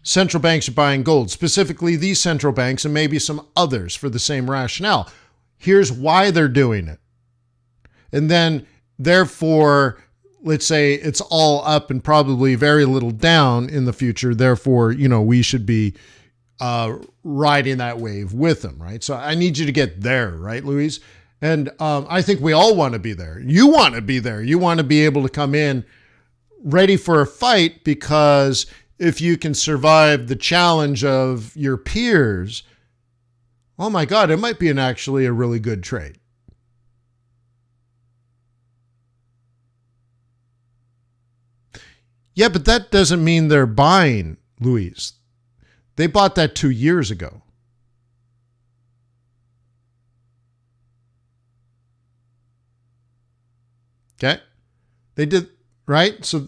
central banks are buying gold, specifically these central banks and maybe some others for the same rationale. Here's why they're doing it. And then, therefore, let's say it's all up and probably very little down in the future. Therefore, we should be riding that wave with them, right? So I need you to get there, right, Luis? And I think we all want to be there. You want to be there. You want to be able to come in ready for a fight, because if you can survive the challenge of your peers, oh my God, it might be actually a really good trade. Yeah, but that doesn't mean they're buying, Luis. They bought that 2 years ago. Okay? They did, right? So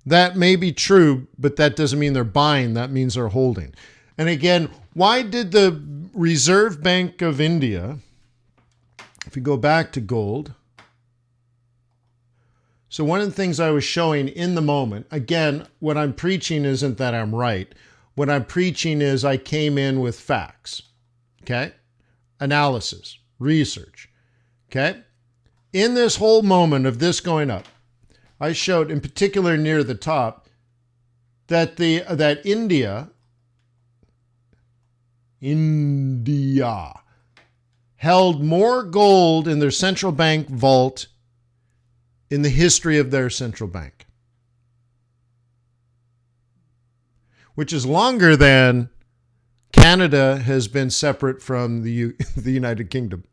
that may be true, but that doesn't mean they're buying. That means they're holding. And again, why did the Reserve Bank of India, if you go back to gold, so one of the things I was showing in the moment, again, what I'm preaching isn't that I'm right. What I'm preaching is I came in with facts, okay? Analysis, research, okay? In this whole moment of this going up, I showed, in particular near the top, that India held more gold in their central bank vault in the history of their central bank, which is longer than Canada has been separate from the United Kingdom.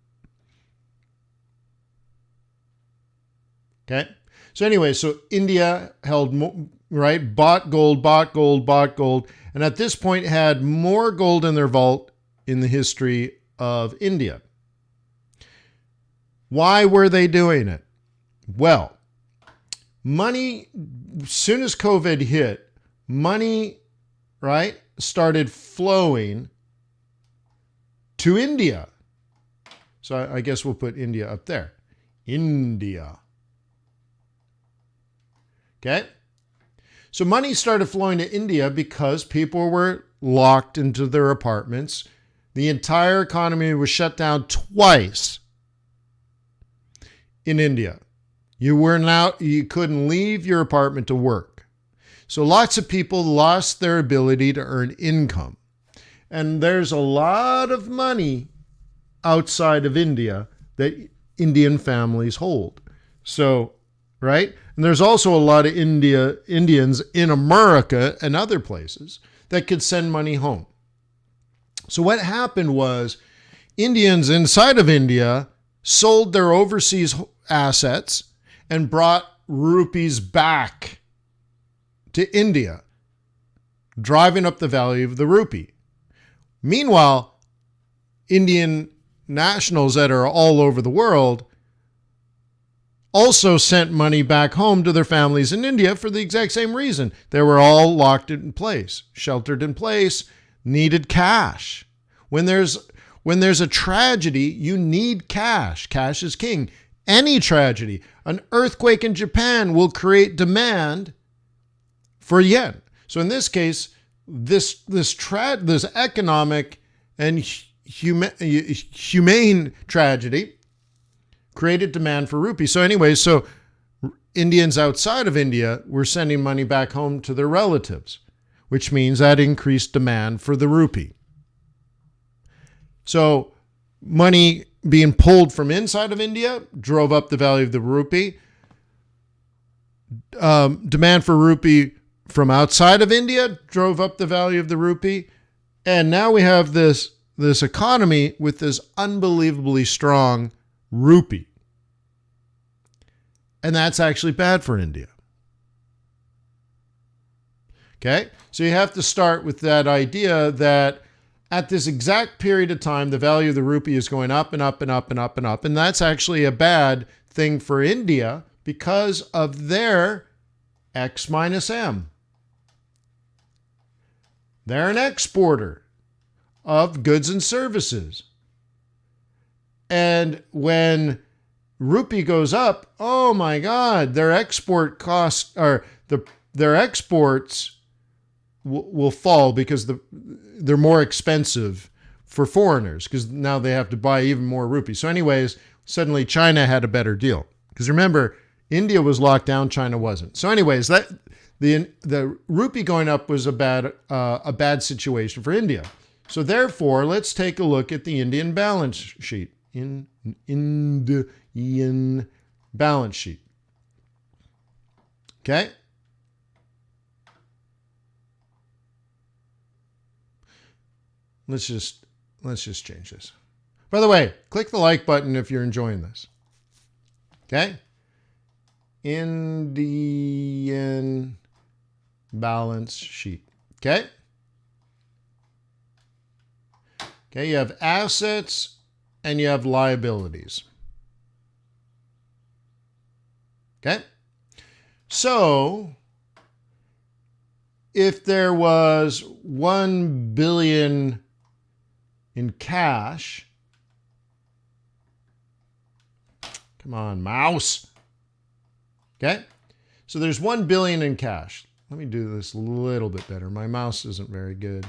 Okay? So anyway, so India held, right, bought gold, and at this point had more gold in their vault in the history of India. Why were they doing it? Well, money, as soon as COVID hit, money, right, started flowing to India. So I guess we'll put India up there. India. Okay? So money started flowing to India because people were locked into their apartments. The entire economy was shut down twice in India. You couldn't leave your apartment to work. So lots of people lost their ability to earn income. And there's a lot of money outside of India that Indian families hold. So, right? And there's also a lot of Indians in America and other places that could send money home. So what happened was Indians inside of India sold their overseas assets and brought rupees back to India, driving up the value of the rupee. Meanwhile, Indian nationals that are all over the world also sent money back home to their families in India for the exact same reason. They were all locked in place, sheltered in place, needed cash. When there's a tragedy, you need cash. Cash is king. Any tragedy, an earthquake in Japan will create demand for yen. So in this case, this economic and humane tragedy created demand for rupee. So anyway, Indians outside of India were sending money back home to their relatives, which means that increased demand for the rupee. So money being pulled from inside of India drove up the value of the rupee. Demand for rupee from outside of India drove up the value of the rupee. And now we have this economy with this unbelievably strong rupee. And that's actually bad for India. Okay? So you have to start with that idea that at this exact period of time, the value of the rupee is going up and up and up and up and up. And that's actually a bad thing for India because of their X minus M. They're an exporter of goods and services. And when rupee goes up, oh my God, their export costs or their exports will fall because they're more expensive for foreigners because now they have to buy even more rupees. So anyways, suddenly China had a better deal. Because remember, India was locked down, China wasn't. So anyways, the rupee going up was a bad situation for India. So therefore, let's take a look at the Indian balance sheet. Indian balance sheet. Okay? Let's just change this. By the way, click the like button if you're enjoying this. Okay? Indian balance sheet. Okay? Okay, you have assets and you have liabilities. Okay? So, if there was 1 billion in cash, come on, mouse. Okay? So there's 1 billion in cash. Let me do this a little bit better. My mouse isn't very good.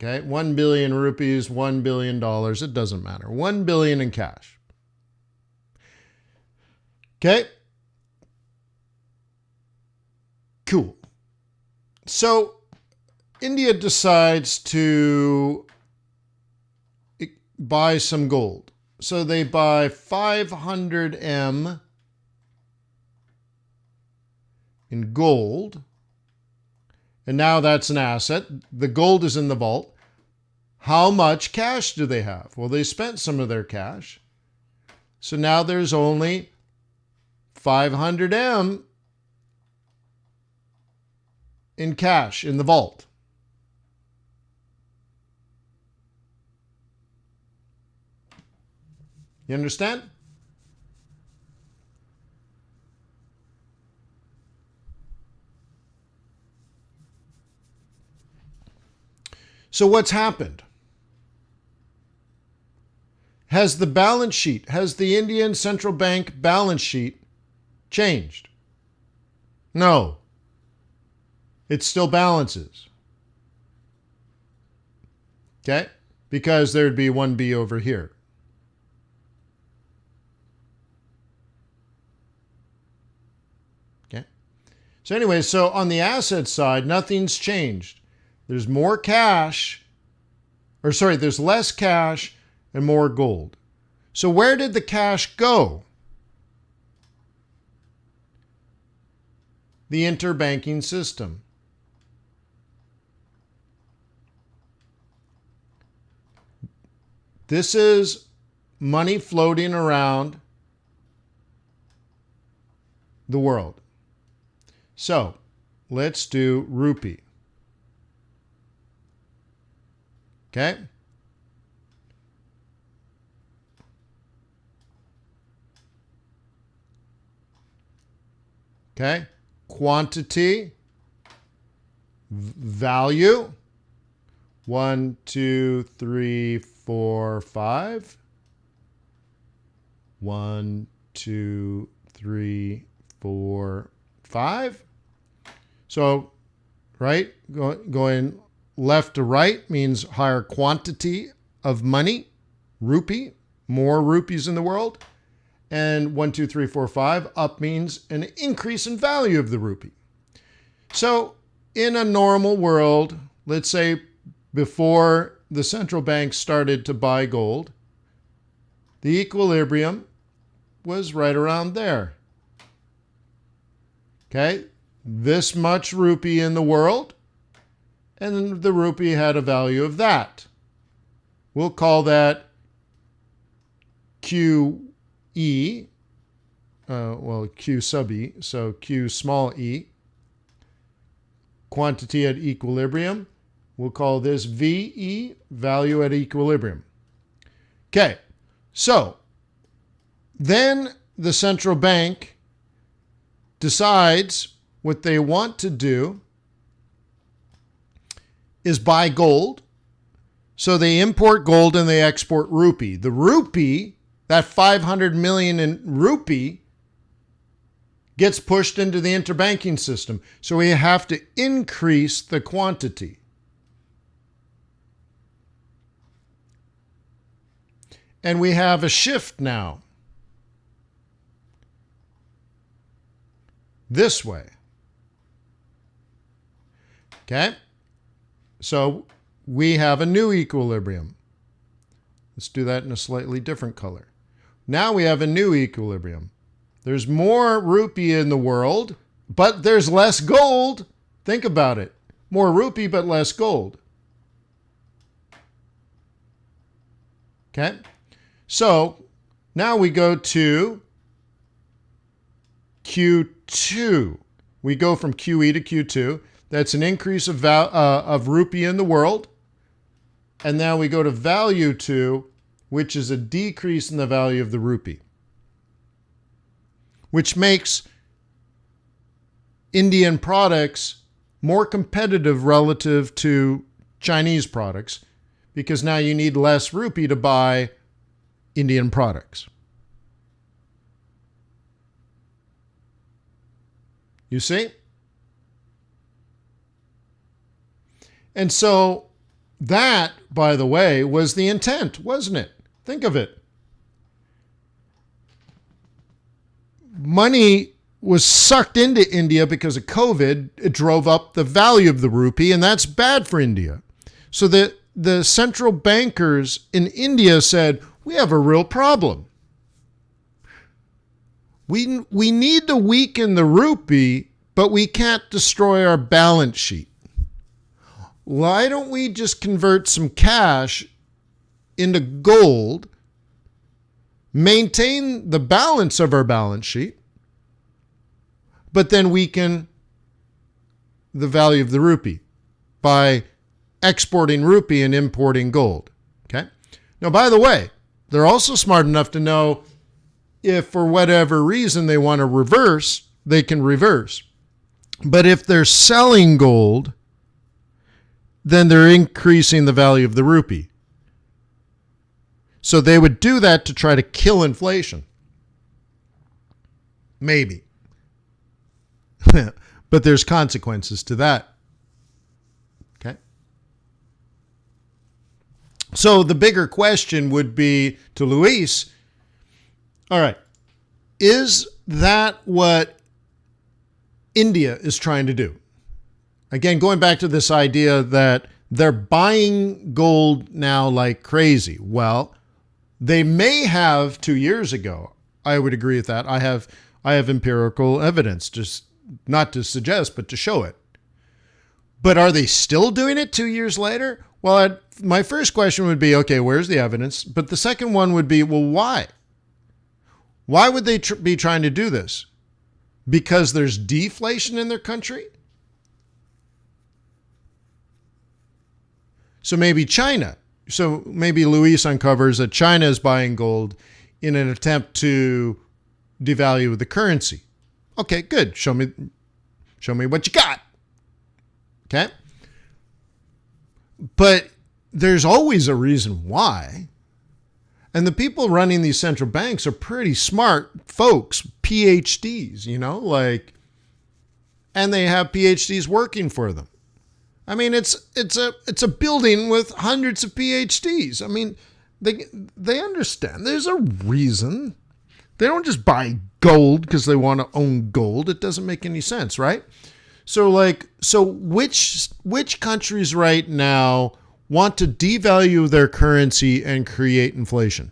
Okay? 1 billion rupees, $1 billion. It doesn't matter. 1 billion in cash. Okay? Cool. So India decides to buy some gold. So they buy 500 M in gold. And now that's an asset. The gold is in the vault. How much cash do they have? Well, they spent some of their cash. So now there's only 500 M in cash in the vault. You understand? So what's happened? Has the balance sheet, has the Indian Central Bank balance sheet changed? No. It still balances. Okay? Because there'd be 1B over here. Okay? So anyway, so on the asset side, nothing's changed. There's more cash, there's less cash and more gold. So where did the cash go? The interbanking system. This is money floating around the world. So let's do rupee. Okay? Okay. Quantity, value, 1, 2, 3, 4, 5. 1, 2, 3, 4, 5. So, right, going left to right means higher quantity of money, rupee, more rupees in the world. And 1, 2, 3, 4, 5 up means an increase in value of the rupee. So in a normal world, let's say before the central bank started to buy gold, the equilibrium was right around there. Okay, this much rupee in the world, and the rupee had a value of that. We'll call that QE, Q sub E, so Q small e, quantity at equilibrium. We'll call this VE, value at equilibrium. Okay, so then the central bank decides what they want to do is buy gold. So they import gold and they export rupee. The rupee, that 500 million in rupee, gets pushed into the interbanking system. So we have to increase the quantity. And we have a shift now. This way. Okay? So we have a new equilibrium. Let's do that in a slightly different color. Now we have a new equilibrium. There's more rupee in the world, but there's less gold. Think about it. More rupee, but less gold. Okay? So now we go to Q2. We go from QE to Q2. That's an increase of rupee in the world. And now we go to value 2, which is a decrease in the value of the rupee, which makes Indian products more competitive relative to Chinese products, because now you need less rupee to buy Indian products. You see? And so that, by the way, was the intent, wasn't it? Think of it. Money was sucked into India because of COVID. It drove up the value of the rupee, and that's bad for India. So the central bankers in India said, we have a real problem. We need to weaken the rupee, but we can't destroy our balance sheet. Why don't we just convert some cash into gold, maintain the balance of our balance sheet, but then weaken the value of the rupee by exporting rupee and importing gold? Okay. Now, by the way, they're also smart enough to know if for whatever reason they want to reverse, they can reverse. But if they're selling gold, then they're increasing the value of the rupee. So they would do that to try to kill inflation. Maybe. But there's consequences to that. Okay? So the bigger question would be to Luis, all right, is that what India is trying to do? Again, going back to this idea that they're buying gold now like crazy. Well, they may have 2 years ago. I would agree with that. I have empirical evidence, just not to suggest, but to show it. But are they still doing it 2 years later? Well, my first question would be, okay, where's the evidence? But the second one would be, well, why? Why would they be trying to do this? Because there's deflation in their country? So maybe China. So maybe Luis uncovers that China is buying gold in an attempt to devalue the currency. Okay, good. Show me what you got. Okay. But there's always a reason why. And the people running these central banks are pretty smart folks, PhDs, and they have PhDs working for them. I mean, it's a building with hundreds of PhDs. I mean, they understand. There's a reason. They don't just buy gold because they want to own gold. It doesn't make any sense, right? So which countries right now want to devalue their currency and create inflation?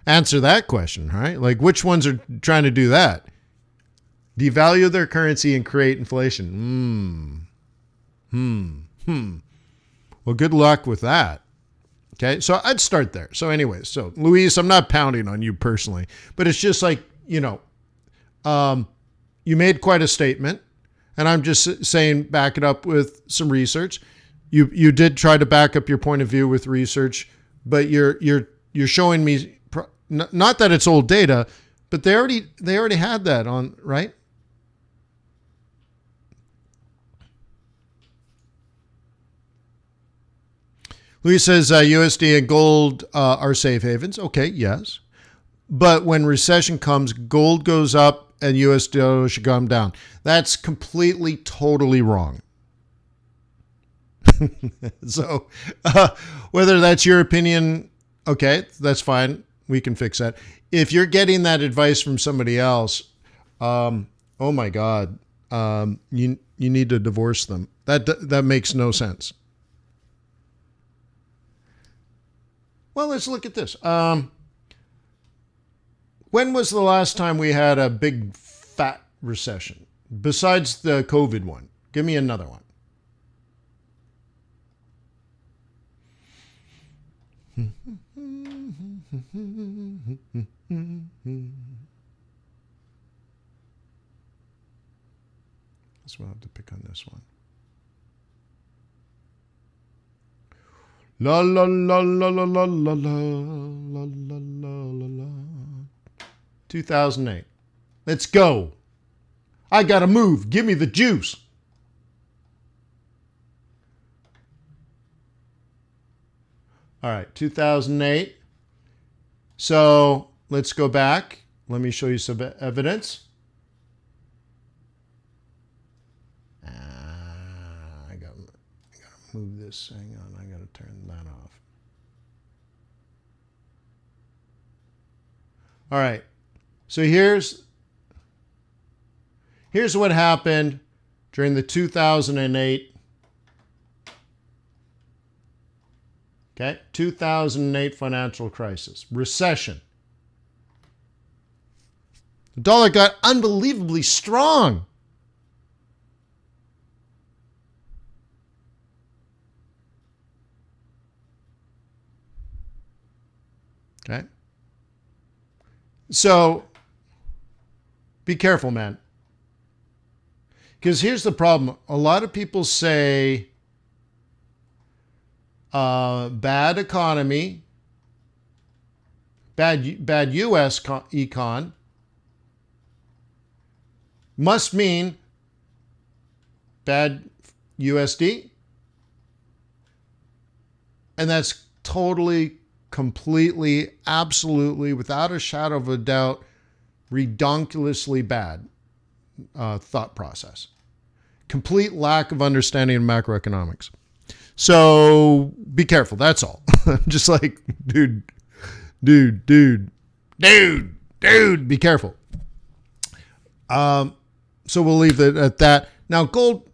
Answer that question, right? Like, which ones are trying to do that? Devalue their currency and create inflation. Well, good luck with that. Okay, so I'd start there. So anyways, so Luis, I'm not pounding on you personally, but it's just like, you made quite a statement, and I'm just saying back it up with some research. You did try to back up your point of view with research, but you're showing me not that it's old data, but they already had that on, right? Luis says USD and gold are safe havens. Okay, yes. But when recession comes, gold goes up and USD should come down. That's completely, totally wrong. So whether that's your opinion, okay, that's fine. We can fix that. If you're getting that advice from somebody else, oh my God, you need to divorce them. That makes no sense. Well, let's look at this. When was the last time we had a big fat recession besides the COVID one? Give me another one. So we'll have to pick on this one. La la la la la la la la la la la la. 2008. Let's go. I gotta move. Give me the juice. All right, 2008. So let's go back. Let me show you some evidence. I gotta move this. Hang on, I gotta turn that off. All right. So here's what happened during the 2008 2008 financial crisis, recession. The dollar got unbelievably strong. Okay. So be careful, man. Because here's the problem. A lot of people say bad economy, bad U.S. econ must mean bad USD. And that's totally, completely, absolutely, without a shadow of a doubt, redonkulously bad thought process. Complete lack of understanding of macroeconomics. So be careful. That's all. Just like, dude, be careful. So we'll leave it at that. Now gold.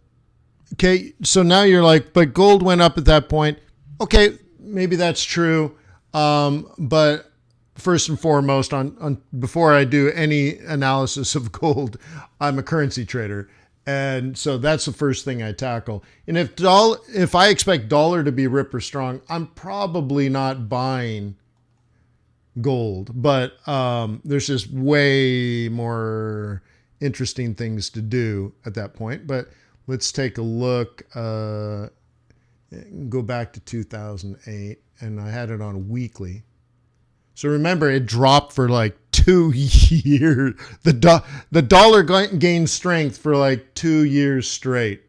Okay. So now you're like, but gold went up at that point. Okay. Maybe that's true. But first and foremost, on before I do any analysis of gold, I'm a currency trader. And so that's the first thing I tackle. And if I expect dollar to be ripper strong, I'm probably not buying gold. But there's just way more interesting things to do at that point. But let's take a look. Go back to 2008, and I had it on weekly. So remember, it dropped for like 2 years. The dollar gained strength for like 2 years straight.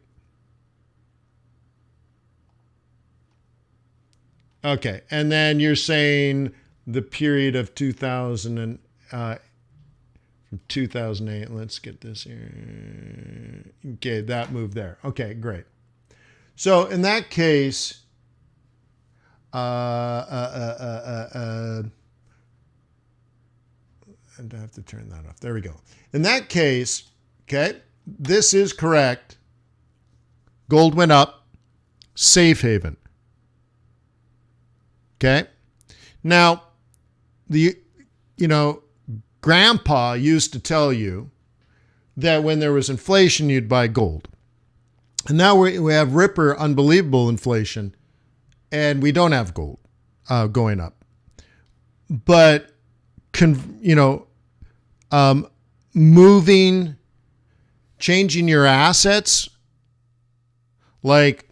Okay, and then you're saying the period of 2000 and from 2008. Let's get this here. Okay, that moved there. Okay, great. So in that case, and I have to turn that off. There we go. In that case, okay, this is correct. Gold went up. Safe haven. Okay. Now, Grandpa used to tell you that when there was inflation, you'd buy gold. And now we have ripper, unbelievable inflation, and we don't have gold going up. But, changing your assets, like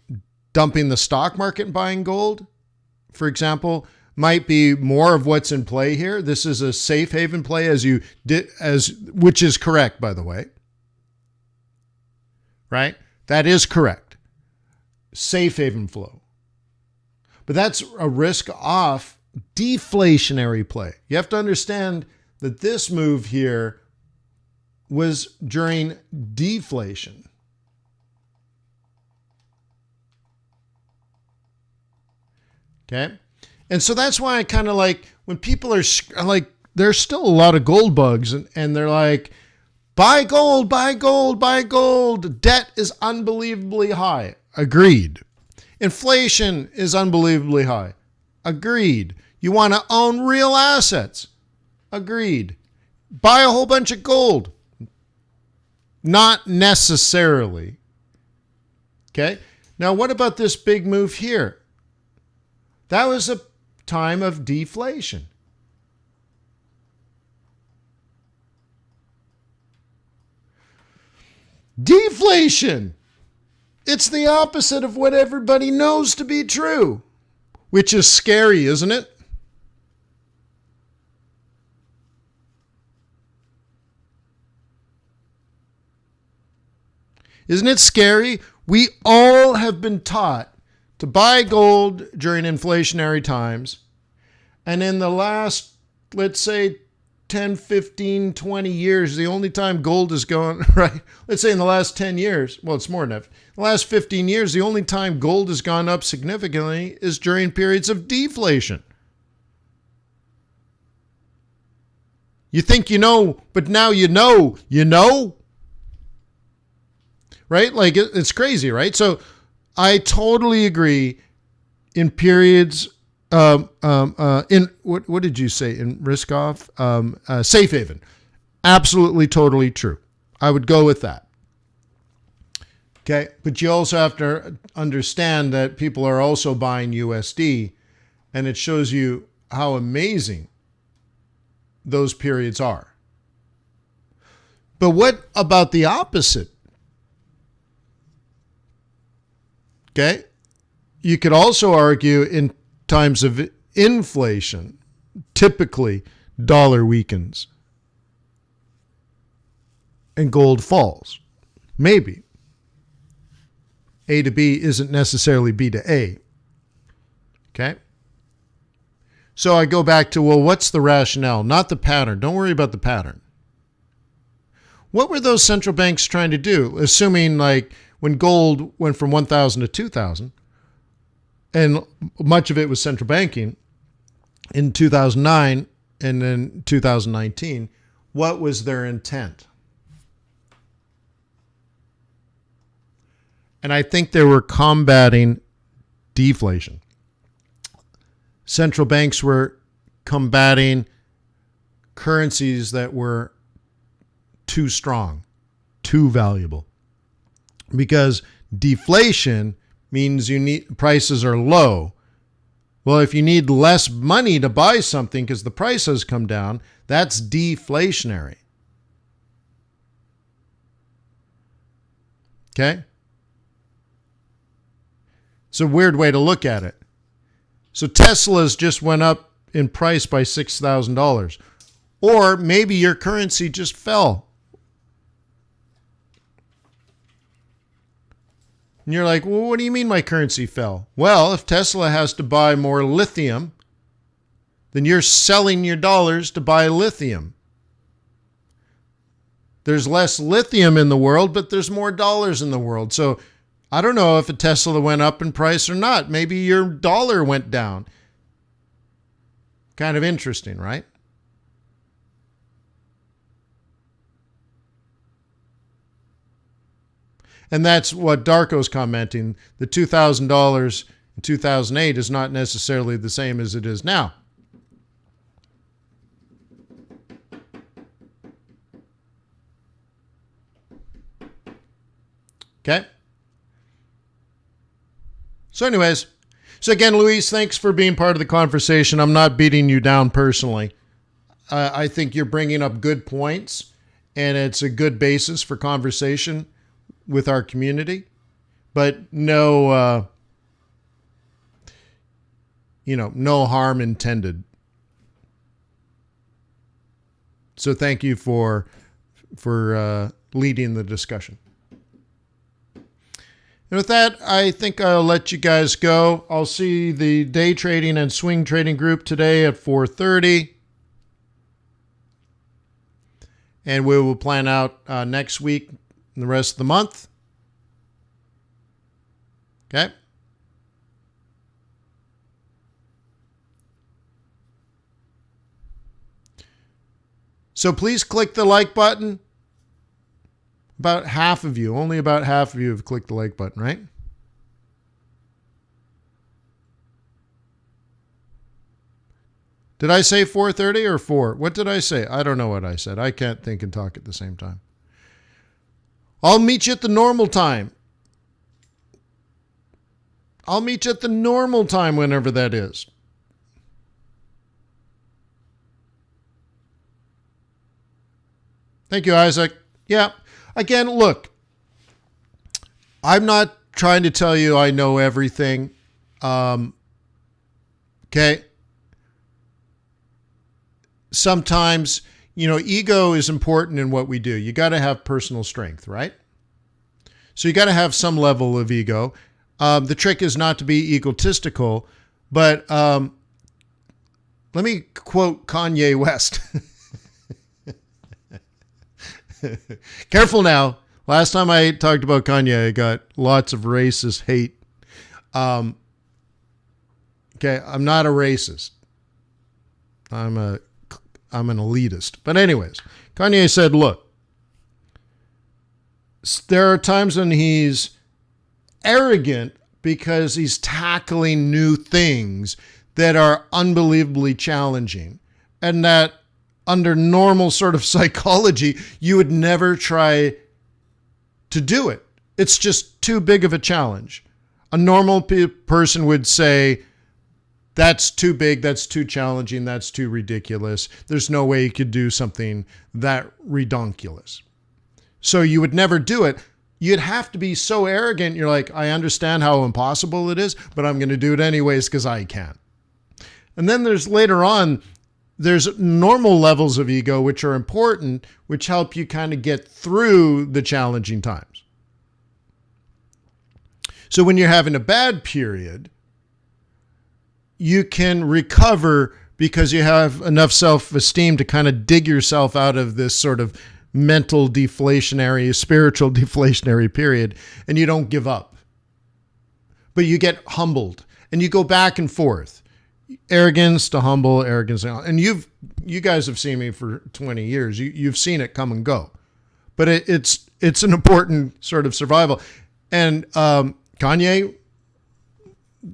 dumping the stock market and buying gold, for example, might be more of what's in play here. This is a safe haven play which is correct, by the way. Right? That is correct. Safe haven flow. But that's a risk off deflationary play. You have to understand that this move here was during deflation. Okay? And so that's why I kind of like when people are like, there's still a lot of gold bugs and they're like, buy gold, buy gold, buy gold. Debt is unbelievably high. Agreed. Inflation is unbelievably high. Agreed. You want to own real assets. Agreed. Buy a whole bunch of gold. Not necessarily. Okay. Now, what about this big move here? That was a time of deflation. Deflation. It's the opposite of what everybody knows to be true, which is scary, isn't it? Isn't it scary? We all have been taught to buy gold during inflationary times. And in the last, let's say, 10, 15, 20 years, the only time gold has gone, right? Let's say in the last 10 years, well, it's more than that. The last 15 years, the only time gold has gone up significantly is during periods of deflation. You think you know, but now you know, right? Like it's crazy, right? So I totally agree in periods, in what did you say? In risk off, safe haven. Absolutely, totally true. I would go with that. Okay. But you also have to understand that people are also buying USD, and it shows you how amazing those periods are. But what about the opposite? Okay. You could also argue in times of inflation, typically dollar weakens and gold falls. Maybe. A to B isn't necessarily B to A. Okay. So I go back to, well, what's the rationale? Not the pattern. Don't worry about the pattern. What were those central banks trying to do? Assuming like when gold went from 1,000 to 2,000, and much of it was central banking in 2009 and then 2019, what was their intent? And I think they were combating deflation. Central banks were combating currencies that were too strong, too valuable. Because deflation means prices are low. Well, if you need less money to buy something because the price has come down, that's deflationary. Okay? It's a weird way to look at it. So Tesla's just went up in price by $6,000. Or maybe your currency just fell. And you're like, well, what do you mean my currency fell? Well, if Tesla has to buy more lithium, then you're selling your dollars to buy lithium. There's less lithium in the world, but there's more dollars in the world. So I don't know if a Tesla went up in price or not. Maybe your dollar went down. Kind of interesting, right? And that's what Darko's commenting. The $2,000 in 2008 is not necessarily the same as it is now. Okay. So anyways, so again, Luis, thanks for being part of the conversation. I'm not beating you down personally. I think you're bringing up good points, and it's a good basis for conversation with our community, but no harm intended. So thank you for leading the discussion. And with that, I think I'll let you guys go. I'll see the day trading and swing trading group today at 4:30. And we will plan out next week and the rest of the month. Okay. So please click the like button. About half of you, only about half of you have clicked the like button, right? Did I say 4:30 or 4? What did I say? I don't know what I said. I can't think and talk at the same time. I'll meet you at the normal time. I'll meet you at the normal time, whenever that is. Thank you, Isaac. Yeah. Again, look, I'm not trying to tell you I know everything. Okay. Sometimes, ego is important in what we do. You got to have personal strength, right? So you got to have some level of ego. The trick is not to be egotistical, but let me quote Kanye West. Careful now. Last time I talked about Kanye, I got lots of racist hate. Okay, I'm not a racist. I'm an elitist. But anyways, Kanye said, look, there are times when he's arrogant because he's tackling new things that are unbelievably challenging, and that under normal sort of psychology, you would never try to do it. It's just too big of a challenge. A normal person would say, that's too big, that's too challenging, that's too ridiculous. There's no way you could do something that redonkulous. So you would never do it. You'd have to be so arrogant. You're like, I understand how impossible it is, but I'm going to do it anyways because I can. And then there's normal levels of ego, which are important, which help you kind of get through the challenging times. So when you're having a bad period, you can recover because you have enough self-esteem to kind of dig yourself out of this sort of mental deflationary, spiritual deflationary period, and you don't give up. But you get humbled, and you go back and forth. Arrogance to humble, arrogance to humble. And you guys have seen me for 20 years. You've seen it come and go. But it's an important sort of survival. And Kanye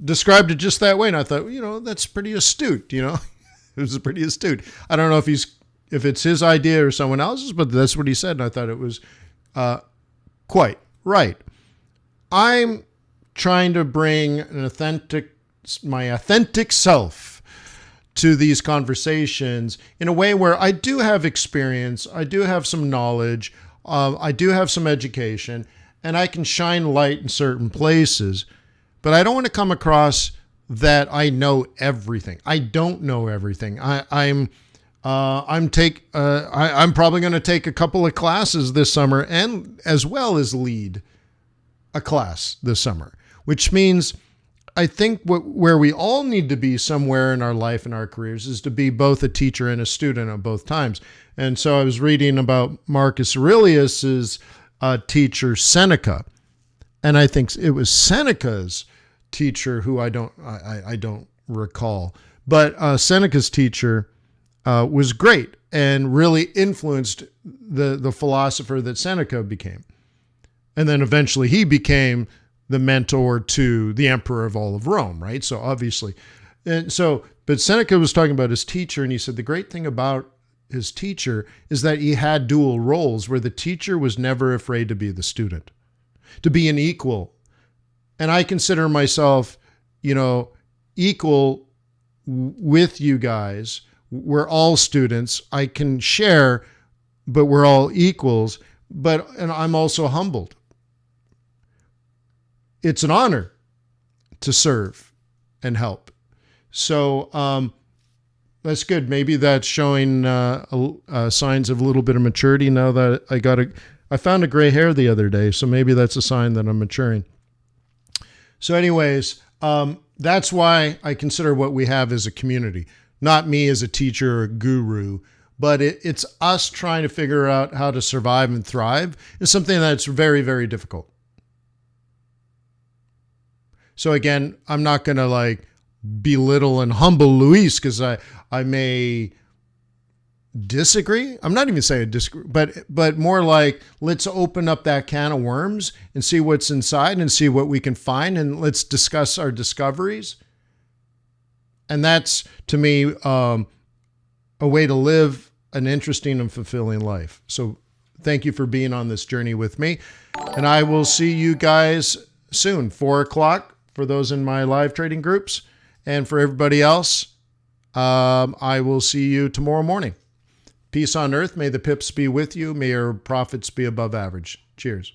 described it just that way. And I thought, that's pretty astute, It was pretty astute. I don't know if it's his idea or someone else's, but that's what he said. And I thought it was quite right. I'm trying to bring my authentic self to these conversations in a way where I do have experience, I do have some knowledge, I do have some education, and I can shine light in certain places. But I don't want to come across that I know everything. I don't know everything. I'm probably going to take a couple of classes this summer, and as well as lead a class this summer, which means I think where we all need to be somewhere in our life and our careers is to be both a teacher and a student at both times. And so I was reading about Marcus Aurelius's teacher Seneca, and I think it was Seneca's teacher who I don't recall, but Seneca's teacher was great and really influenced the philosopher that Seneca became. And then eventually he became the mentor to the emperor of all of Rome, right? So obviously, but Seneca was talking about his teacher, and he said the great thing about his teacher is that he had dual roles where the teacher was never afraid to be the student, to be an equal. And I consider myself, equal with you guys. We're all students. I can share, but we're all equals. And I'm also humbled. It's an honor to serve and help. So that's good. Maybe that's showing signs of a little bit of maturity now that I found a gray hair the other day. So maybe that's a sign that I'm maturing. So anyways, that's why I consider what we have as a community, not me as a teacher or a guru, but it's us trying to figure out how to survive and thrive in something that's very, very difficult. So again, I'm not going to belittle and humble Luis because I may disagree. I'm not even saying disagree, but more like let's open up that can of worms and see what's inside and see what we can find, and let's discuss our discoveries. And that's, to me, a way to live an interesting and fulfilling life. So thank you for being on this journey with me, and I will see you guys soon, 4:00 for those in my live trading groups, and for everybody else, I will see you tomorrow morning. Peace on earth. May the pips be with you. May your profits be above average. Cheers.